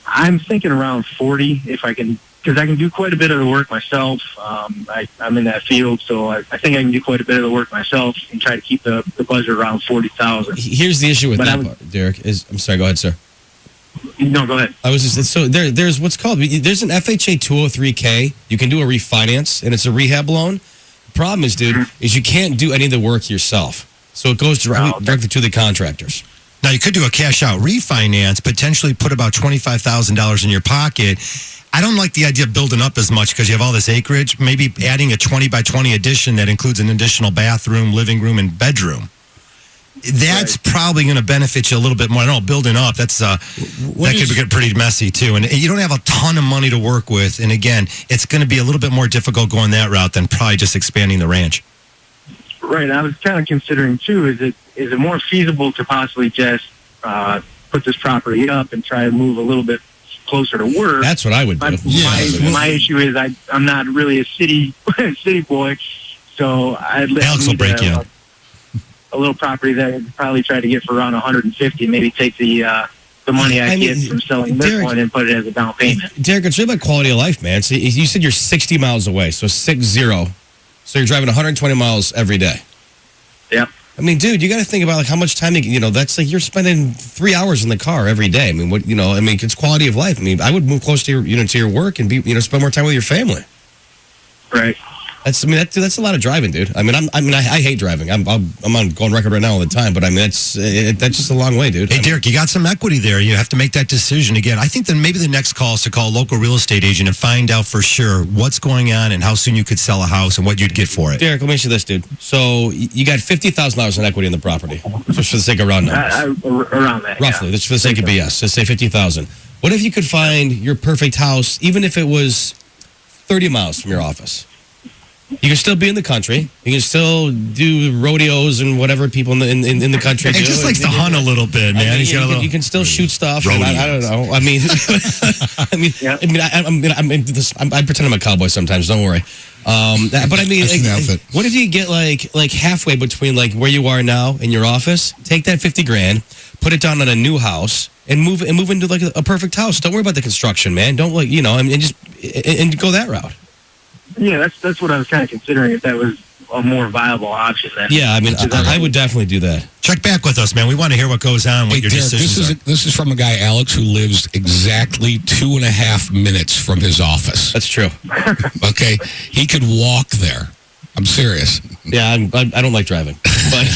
I'm thinking around 40, if I can. Because I can do quite a bit of the work myself. I'm in that field, so I think I can do quite a bit of the work myself and try to keep the budget around $40,000. Here's the issue with that part, Derek. I'm sorry. Go ahead, sir. No, go ahead. There's what's called there's an FHA 203K. You can do a refinance, and it's a rehab loan. The problem is, dude, is you can't do any of the work yourself, so it goes directly to the contractors. Now, you could do a cash-out refinance, potentially put about $25,000 in your pocket. I don't like the idea of building up as much because you have all this acreage. Maybe adding a 20 by 20 addition that includes an additional bathroom, living room, and bedroom. That's probably going to benefit you a little bit more. I don't know, building up, that could get pretty messy too. And you don't have a ton of money to work with. And again, it's going to be a little bit more difficult going that route than probably just expanding the ranch. Right. I was kind of considering too, is it more feasible to possibly just put this property up and try to move a little bit closer to work? That's what I would do. My issue is I'm not really a city boy, so Alex will break you. A little property that I'd probably try to get for around $150. Maybe take the money I get from selling this one and put it as a down payment. Derek, it's really about quality of life, man. So you said you're 60 miles away, so 60. So you're driving 120 miles every day. Yep. I mean, dude, you got to think about like how much time that's like you're spending 3 hours in the car every day. I mean, it's quality of life. I mean, I would move close to your work and spend more time with your family. Right. That's a lot of driving, dude. I hate driving. I'm on going record right now all the time, but I mean that's just a long way, dude. Hey, Derek, you got some equity there. You have to make that decision again. I think then maybe the next call is to call a local real estate agent and find out for sure what's going on and how soon you could sell a house and what you'd get for it. Derek, let me ask you this, dude. So you got $50,000 in equity in the property, just for the sake of round numbers. Around that, roughly. Yeah. That's for the sake of BS. Let's say $50,000. What if you could find your perfect house, even if it was 30 miles from your office? You can still be in the country. You can still do rodeos and whatever people in the country do. He just likes to hunt a little bit, man. I mean, you can still shoot stuff. And I don't know. I mean, I pretend I'm a cowboy sometimes. Don't worry. But I mean, what if you get like halfway between like where you are now and your office? Take that $50,000, put it down on a new house, and move into like a perfect house. Don't worry about the construction, man. Don't and go that route. Yeah, that's what I was kind of considering, if that was a more viable option. Yeah, I mean, I would definitely do that. Check back with us, man. We want to hear what goes on with your decisions. This is from a guy, Alex, who lives exactly 2.5 minutes from his office. That's true. Okay, he could walk there. I'm serious. Yeah, I don't like driving, but.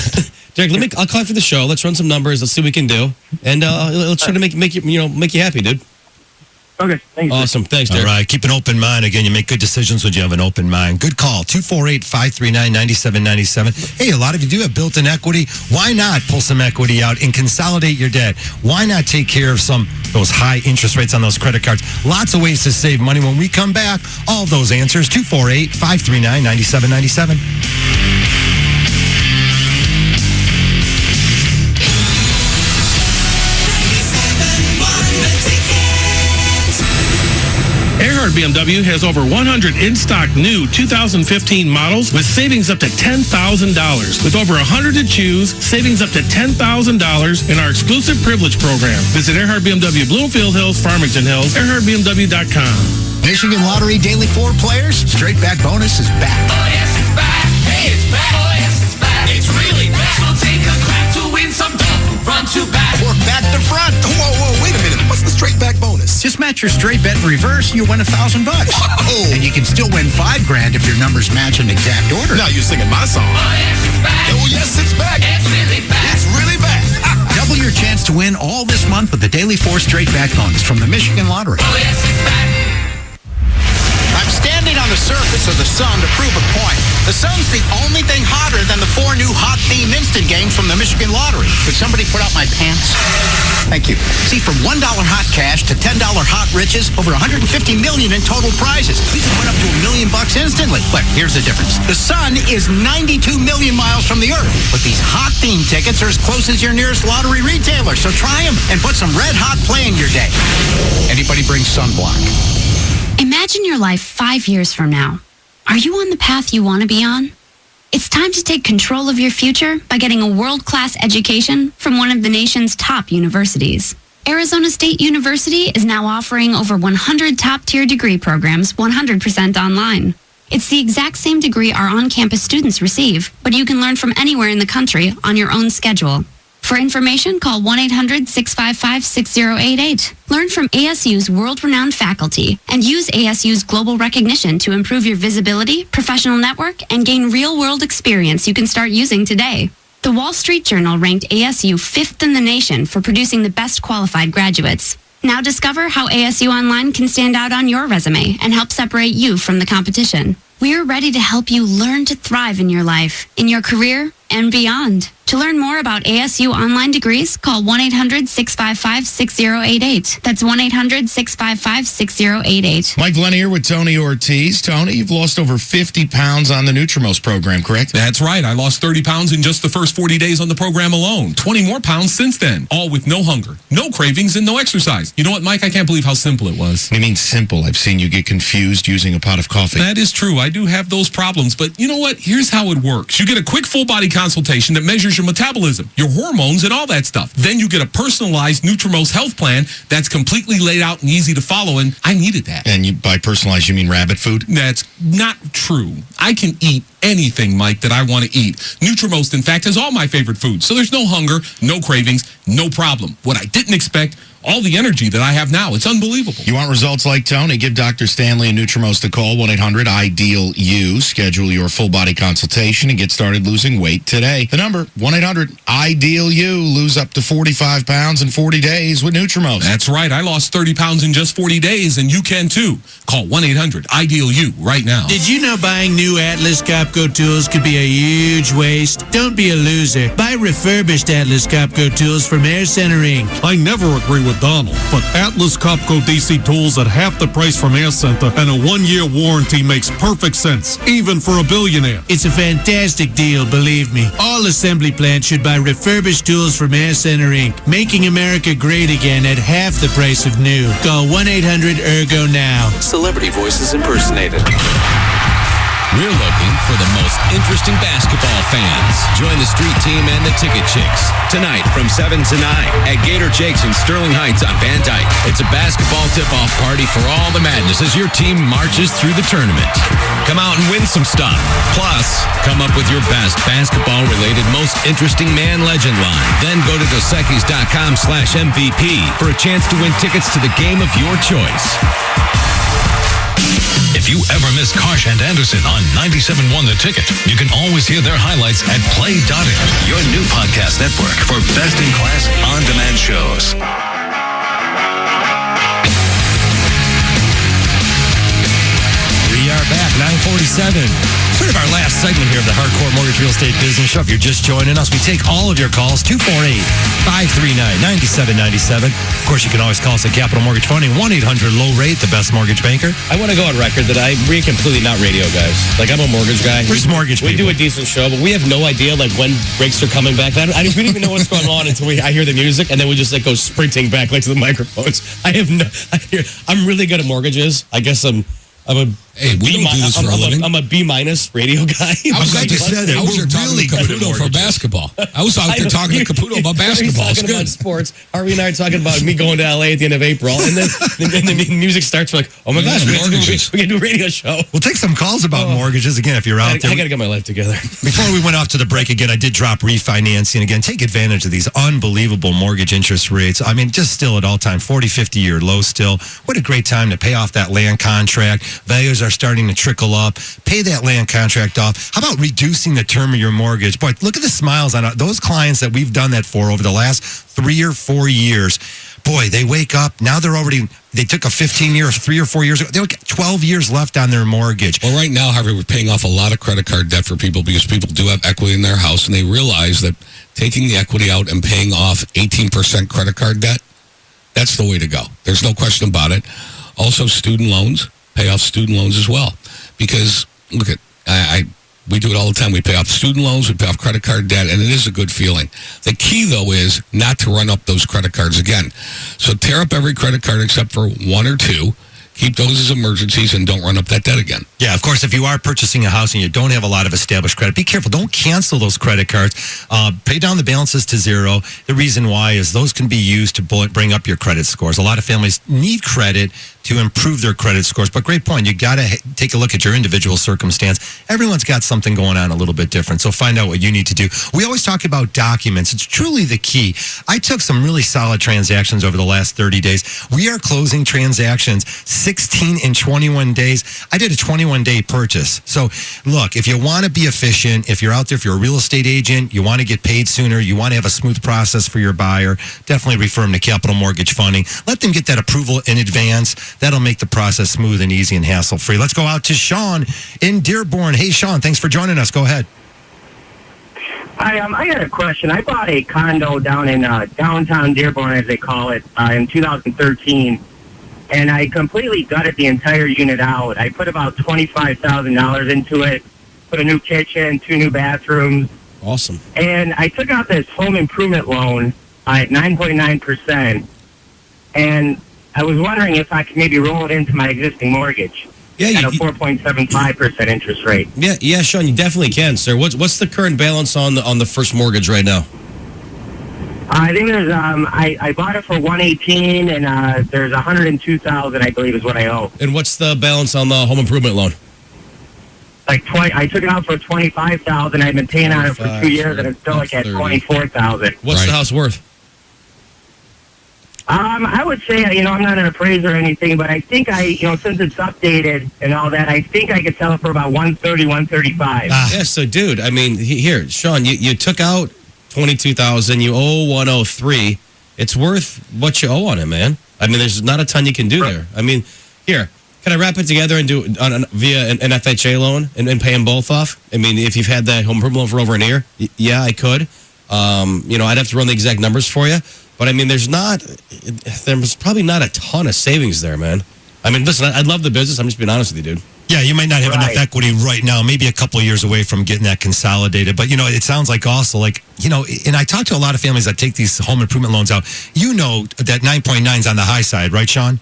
Derek, I'll call after the show. Let's run some numbers. Let's see what we can do, and let's try to make you happy, dude. Okay, thanks. Awesome, thanks, Derek. All right, keep an open mind. Again, you make good decisions when you have an open mind. Good call, 248-539-9797. Hey, a lot of you do have built-in equity. Why not pull some equity out and consolidate your debt? Why not take care of those high interest rates on those credit cards? Lots of ways to save money. When we come back, all those answers, 248-539-9797. Earhart BMW has over 100 in-stock new 2015 models with savings up to $10,000. With over 100 to choose, savings up to $10,000 in our exclusive privilege program. Visit Earhart BMW Bloomfield Hills, Farmington Hills, EarhartBMW.com. Michigan Lottery Daily 4 players, straight back bonus is back. Oh, yes, it's back. Hey, it's back. Oh, yes, it's back. It's really back. So take a crack to win some dough from front to back. Or back to front. Whoa, wait a minute. What's the straight back bonus? Just match your straight bet in reverse, you win $1,000. Whoa. And you can still win $5,000 if your numbers match an exact order. Now you're singing my song. Oh, yes, it's back. Oh, yes, it's back. It's really back. It's really back. Double your chance to win all this month with the Daily 4 straight back bonus from the Michigan Lottery. Oh, yes, it's back. I'm standing on the surface of the sun to prove a point. The sun's the only thing hotter than the 4 new hot theme instant games from the Michigan Lottery. Could somebody put out my pants? Thank you. See, from $1 hot cash to $10 hot riches, over $150 million in total prizes. We could win up to $1 million instantly. But here's the difference. The sun is 92 million miles from the earth. But these hot theme tickets are as close as your nearest lottery retailer. So try them and put some red hot play in your day. Anybody bring sunblock? Imagine your life 5 years from now. Are you on the path you want to be on? It's time to take control of your future by getting a world-class education from one of the nation's top universities. Arizona State University is now offering over 100 top-tier degree programs 100% online. It's the exact same degree our on-campus students receive, but you can learn from anywhere in the country on your own schedule. For information, call 1-800-655-6088. Learn from ASU's world-renowned faculty and use ASU's global recognition to improve your visibility, professional network, and gain real-world experience you can start using today. The Wall Street Journal ranked ASU 5th in the nation for producing the best qualified graduates. Now discover how ASU Online can stand out on your resume and help separate you from the competition. We're ready to help you learn to thrive in your life, in your career, and beyond. To learn more about ASU online degrees, call 1-800-655-6088. That's 1-800-655-6088. Mike Glenn here with Tony Ortiz. Tony, you've lost over 50 pounds on the Nutrimost program, correct? That's right. I lost 30 pounds in just the first 40 days on the program alone. 20 more pounds since then, all with no hunger, no cravings, and no exercise. You know what, Mike? I can't believe how simple it was. What do you mean simple? I've seen you get confused using a pot of coffee. That is true. I do have those problems, but you know what? Here's how it works. You get a quick full-body consultation that measures your metabolism, your hormones, and all that stuff. Then you get a personalized Nutrimost health plan that's completely laid out and easy to follow, and I needed that. And by personalized, you mean rabbit food? That's not true. I can eat anything, Mike, that I want to eat. Nutrimost, in fact, has all my favorite foods, so there's no hunger, no cravings, no problem. What I didn't expect, all the energy that I have now. It's unbelievable. You want results like Tony? Give Dr. Stanley and Nutrimost a call, 1-800-IDEAL-U. Schedule your full-body consultation and get started losing weight today. The number, 1-800-IDEAL-U. Lose up to 45 pounds in 40 days with Nutrimost. That's right. I lost 30 pounds in just 40 days, and you can too. Call 1-800-IDEAL-U right now. Did you know buying new Atlas Copco tools could be a huge waste? Don't be a loser. Buy refurbished Atlas Copco tools from Air Center Inc. I never agree with with Donald, but Atlas Copco DC tools at half the price from Air Center and a 1-year warranty makes perfect sense, even for a billionaire. It's a fantastic deal, believe me. All assembly plants should buy refurbished tools from Air Center Inc., making America great again at half the price of new. Call 1-800-ERGO now. Celebrity voices impersonated. We're looking for the most interesting basketball fans. Join the street team and the ticket chicks tonight from 7 to 9 at Gator Jake's in Sterling Heights on Van Dyke. It's a basketball tip-off party for all the madness as your team marches through the tournament. Come out and win some stuff. Plus, come up with your best basketball-related, most interesting man-legend line. Then go to DosEquis.com/MVP for a chance to win tickets to the game of your choice. If you ever miss Karsh and Anderson on 97.1 The Ticket, you can always hear their highlights at Play.it, your new podcast network for best-in-class, on-demand shows. We are back, 9:47. Sort of our last segment here of the Hardcore Mortgage Real Estate Business Show. If you're just joining us, we take all of your calls, 248-539-9797. Of course, you can always call us at Capital Mortgage Funding, 1-800-LOW-RATE, the best mortgage banker. I want to go on record that we're completely not radio guys. Like, I'm a mortgage guy. We're just mortgage We people. do a decent show, but we have no idea, like, when breaks are coming back. We don't even know what's going on until I hear the music, and then we just, like, go sprinting back, like, to the microphones. I'm really good at mortgages. I guess I'm a... Hey, we don't do this for a living. I'm a B- radio guy. I was out there talking to Caputo for basketball. I was out there talking to Caputo about basketball. He's talking about sports. Harvey and I are talking about me going to LA at the end of April, and then the music starts. We're like, oh my gosh, we can do a radio show. We'll take some calls about mortgages again if you're out there. I got to get my life together. Before we went off to the break again, I did drop refinancing again. Take advantage of these unbelievable mortgage interest rates. I mean, just still at all-time 40, 50-year low still. What a great time to pay off that land contract. Values are starting to trickle up. Pay that land contract off. How about reducing the term of your mortgage? Boy, look at the smiles on those clients that we've done that for over the last 3 or 4 years. Boy, they wake up. Now they took a 15-year, 3 or 4 years ago. They got 12 years left on their mortgage. Well, right now, Harvey, we're paying off a lot of credit card debt for people because people do have equity in their house, and they realize that taking the equity out and paying off 18% credit card debt, that's the way to go. There's no question about it. Also, student loans. Pay off student loans as well. Because, look at, we do it all the time. We pay off student loans, we pay off credit card debt, and it is a good feeling. The key, though, is not to run up those credit cards again. So tear up every credit card except for 1 or 2. Keep those as emergencies and don't run up that debt again. Yeah, of course, if you are purchasing a house and you don't have a lot of established credit, be careful. Don't cancel those credit cards. Pay down the balances to zero. The reason why is those can be used to bring up your credit scores. A lot of families need credit to improve their credit scores. But great point. You got to take a look at your individual circumstance. Everyone's got something going on a little bit different. So find out what you need to do. We always talk about documents. It's truly the key. I took some really solid transactions over the last 30 days. We are closing transactions 16 and 21 days. I did a 21-day purchase. So look, if you want to be efficient, if you're out there, if you're a real estate agent, you want to get paid sooner, you want to have a smooth process for your buyer, definitely refer them to Capital Mortgage Funding. Let them get that approval in advance. That'll make the process smooth and easy and hassle-free. Let's go out to Sean in Dearborn. Hey, Sean, thanks for joining us. Go ahead. Hi, I got a question. I bought a condo down in downtown Dearborn, as they call it, in 2013, and I completely gutted the entire unit out. I put about $25,000 into it, put a new kitchen, 2 new bathrooms. Awesome. And I took out this home improvement loan at 9.9%, and I was wondering if I could maybe roll it into my existing mortgage at a 4.75% interest rate. Yeah, Sean, you definitely can, sir. What's the current balance on the first mortgage right now? I think there's I bought it for $118, and there's $102,000, I believe, is what I owe. And what's the balance on the home improvement loan? Like I took it out for $25,000. I've been paying on it for 2 years, and it's still like at $24,000. What's the house worth? I would say, I'm not an appraiser or anything, but I think since it's updated and all that, I think I could sell it for about $130, $135. Yeah, so dude, I mean, here, Sean, you took out $22,000, you owe $103. It's worth what you owe on it, man. I mean, there's not a ton you can do there. I mean, here, can I wrap it together and do it via an FHA loan and pay them both off? I mean, if you've had that home improvement loan for over a year, yeah, I could. I'd have to run the exact numbers for you. But I mean, there's probably not a ton of savings there, man. I mean, listen, I love the business. I'm just being honest with you, dude. Yeah, you might not have enough equity right now, maybe a couple of years away from getting that consolidated. But, it sounds like also and I talk to a lot of families that take these home improvement loans out. You know that 9.9 is on the high side, right, Sean?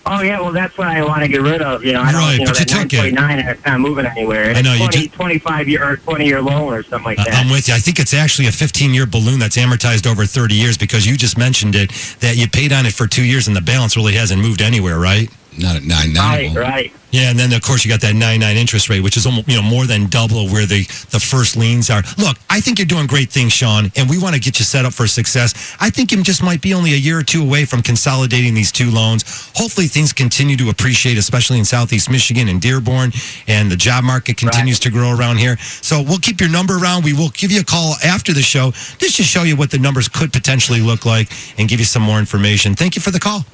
Oh, yeah, well, that's what I want to get rid of. I don't, but that you took it. 9.9 and it's not moving anywhere. And I know, it's 25-year or 20-year loan or something like that. I'm with you. I think it's actually a 15-year balloon that's amortized over 30 years because you just mentioned it, that you paid on it for 2 years and the balance really hasn't moved anywhere, right? Not at 9.9. Right. Yeah, and then of course you got that 9.9 interest rate, which is almost more than double where the first liens are. Look, I think you're doing great things, Sean, and we want to get you set up for success. I think you just might be only a year or two away from consolidating these two loans. Hopefully things continue to appreciate, especially in Southeast Michigan and Dearborn, and the job market continues to grow around here. So we'll keep your number around. We will give you a call after the show just to show you what the numbers could potentially look like and give you some more information. Thank you for the call.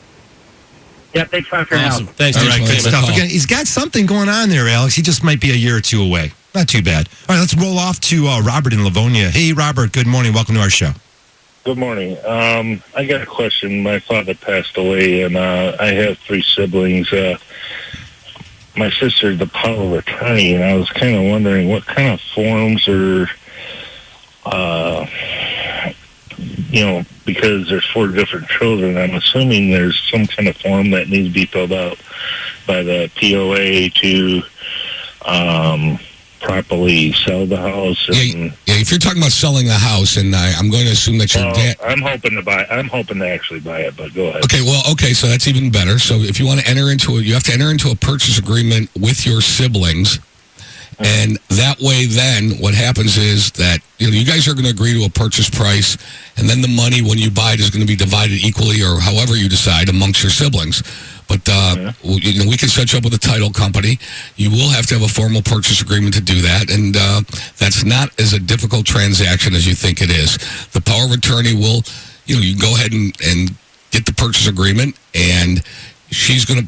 Yeah, thanks for your help. Thanks. All right, good stuff. Again, he's got something going on there, Alex. He just might be a year or two away. Not too bad. All right, let's roll off to Robert in Livonia. Hey, Robert, good morning. Welcome to our show. Good morning. I got a question. My father passed away, and I have 3 siblings. My sister, the power of attorney, and I was kind of wondering what kind of forms or, because there's 4 different children, I'm assuming there's some kind of form that needs to be filled out by the POA to properly sell the house. And, if you're talking about selling the house, and I'm going to assume that your dad... I'm hoping to actually buy it, but go ahead. Okay, so that's even better. So if you want to enter into it, you have to enter into a purchase agreement with your siblings. And that way, then, what happens is that, you guys are going to agree to a purchase price, and then the money, when you buy it, is going to be divided equally or however you decide amongst your siblings. But, we can set you up with a title company. You will have to have a formal purchase agreement to do that, and that's not as a difficult transaction as you think it is. The power of attorney will, you can go ahead and get the purchase agreement, and she's going to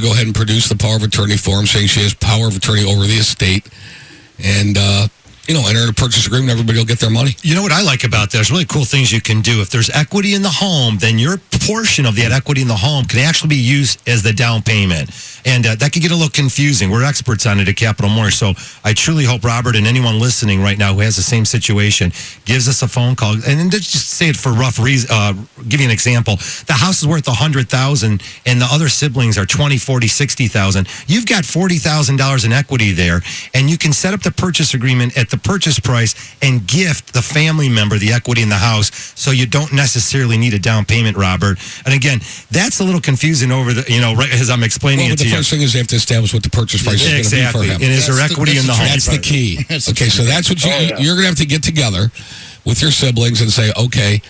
go ahead and produce the power of attorney form saying she has power of attorney over the estate, and enter a purchase agreement. Everybody will get their money. You know what I like about that? There's really cool things you can do. If there's equity in the home, then your portion of that equity in the home can actually be used as the down payment. And that could get a little confusing. We're experts on it at Capital Mortgage. So I truly hope Robert and anyone listening right now who has the same situation gives us a phone call. And then just say it for rough reason. Give you an example. The house is worth $100,000 and the other siblings are $20,000, $40,000, $60,000. You've got $40,000 in equity there, and you can set up the purchase agreement at the purchase price and gift the family member the equity in the house, so you don't necessarily need a down payment, Robert. And again, that's a little confusing over the, right as I'm explaining it to you. The first thing is they have to establish what the purchase price is going to be for him. And is there equity in the home? That's the key. Okay, so that's what you're going to have to get together with your siblings and say, okay,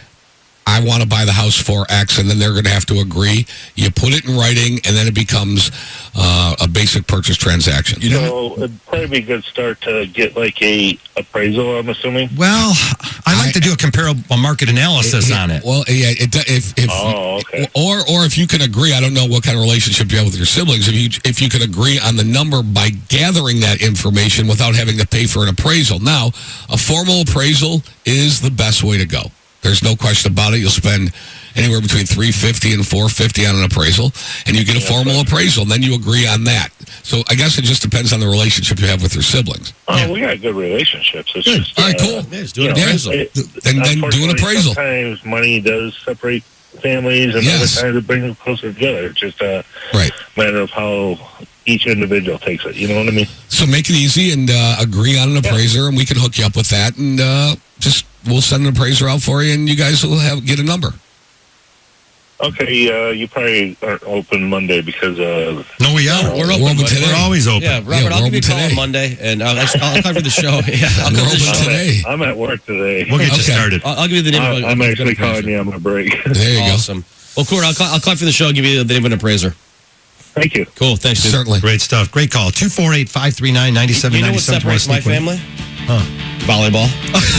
I want to buy the house for X, and then they're going to have to agree. You put it in writing, and then it becomes a basic purchase transaction. So it'd probably be a good start to get like a appraisal, I'm assuming. Well, I like to do a comparable market analysis on it. Well, yeah, okay. Or if you can agree, I don't know what kind of relationship you have with your siblings. If you can agree on the number by gathering that information without having to pay for an appraisal. Now, a formal appraisal is the best way to go. There's no question about it. You'll spend anywhere between $350 and $450 on an appraisal, and you get a formal appraisal, and then you agree on that. So I guess it just depends on the relationship you have with your siblings. We got good relationships. It's good. Just, all right, cool. Do an appraisal. Then do an appraisal. Sometimes money does separate families, and other times it brings them closer together. It's just a matter of how each individual takes it. You know what I mean? So make it easy and agree on an appraiser, and we can hook you up with that, and we'll send an appraiser out for you, and you guys will get a number. Okay, you probably aren't open Monday because... No, we are. We're open today. We're always open. Yeah, Robert, I'll give you a call on Monday, and I'll cover the show. Yeah, I'll cover the show today. I'm at work today. We'll get you started. I'll give you the name. I'm actually calling you on my break. There you go. Awesome. Well, cool. I'll call for the show and give you the name of an appraiser. Thank you. Cool. Thanks, dude. Certainly. Great stuff. Great call. 248-539-9797. You know what separates my family? Huh. Volleyball.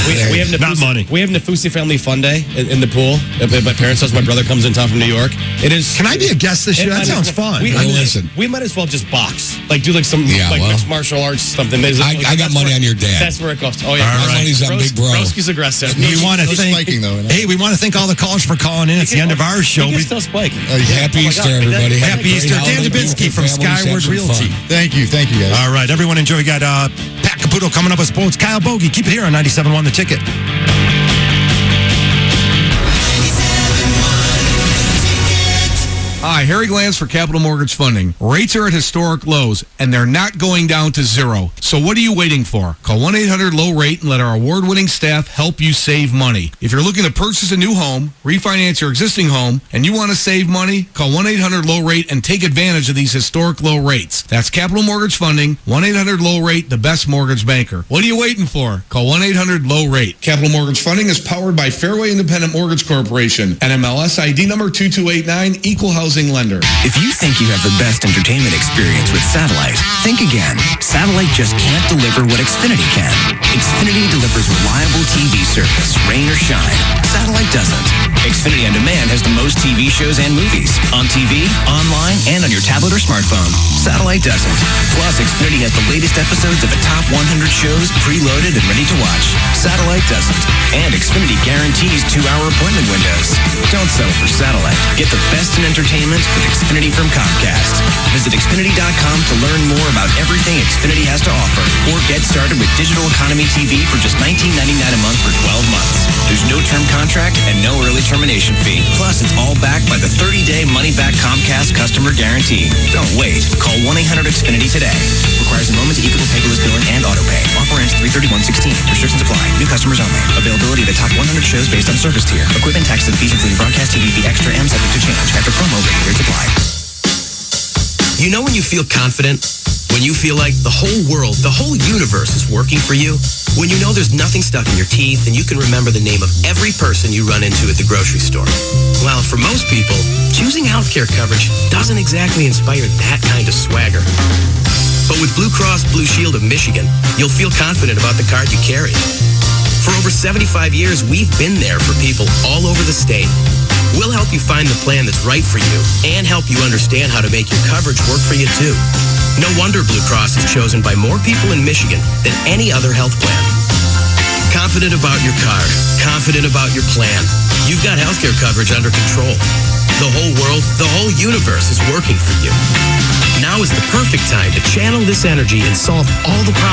We have Not money. We have Nafusi Family Fun Day in the pool at my parents' house. My brother comes in town from New York. It is. Can I be a guest this year? That sounds fun. Listen. We might as well just box. Like do like some Yeah, well. mixed martial arts something. I got money on your dad. That's where it goes. Oh yeah, My money's on Big Bro. Broski's aggressive. We want to thank. spiking, though, and Hey, we want to thank all the callers for calling in. It's the end of our show. You can still spike. Happy Easter, everybody. Happy Easter. Dan Dubinsky from Skyward Realty. Thank you, guys. All right, everyone enjoy. We got Pat Caputo coming up with sports. Kyle Bogey. Keep it here on 97.1 The Ticket. Hi, Harry Glantz for Capital Mortgage Funding. Rates are at historic lows, and they're not going down to zero. So what are you waiting for? Call 1-800-LOW-RATE and let our award-winning staff help you save money. If you're looking to purchase a new home, refinance your existing home, and you want to save money, call 1-800-LOW-RATE and take advantage of these historic low rates. That's Capital Mortgage Funding, 1-800-LOW-RATE, the best mortgage banker. What are you waiting for? Call 1-800-LOW-RATE. Capital Mortgage Funding is powered by Fairway Independent Mortgage Corporation, NMLS ID number 2289, Equal Housing Lender. If you think you have the best entertainment experience with Satellite, think again. Satellite just can't deliver what Xfinity can. Xfinity delivers reliable TV service, rain or shine. Satellite doesn't. Xfinity On Demand has the most TV shows and movies. On TV, online, and on your tablet or smartphone. Satellite doesn't. Plus, Xfinity has the latest episodes of the top 100 shows preloaded and ready to watch. Satellite doesn't. And Xfinity guarantees 2-hour appointment windows. Don't settle for Satellite. Get the best in entertainment with Xfinity from Comcast. Visit Xfinity.com to learn more about everything Xfinity has to offer, or get started with digital economy TV for just $19.99 a month for 12 months. There's no term contract and no early termination fee. Plus, it's all backed by the 30-day money-back Comcast customer guarantee. Don't wait. Call 1-800-XFINITY today. Requires enrollment to equal paperless billing and autopay. Offer ends 3/31/16. Restrictions apply. New customers only. Availability of the top 100 shows based on service tier. Equipment, taxes, and fees including broadcast TV fee extra and subject to change. After promo rate, rates apply. You know when you feel confident? When you feel like the whole world, the whole universe is working for you? When you know there's nothing stuck in your teeth and you can remember the name of every person you run into at the grocery store? Well, for most people, choosing healthcare coverage doesn't exactly inspire that kind of swagger. But with Blue Cross Blue Shield of Michigan, you'll feel confident about the card you carry. For over 75 years, we've been there for people all over the state. We'll help you find the plan that's right for you and help you understand how to make your coverage work for you too. No wonder Blue Cross is chosen by more people in Michigan than any other health plan. Confident about your card, confident about your plan. You've got healthcare coverage under control. The whole world, the whole universe is working for you. Now is the perfect time to channel this energy and solve all the problems.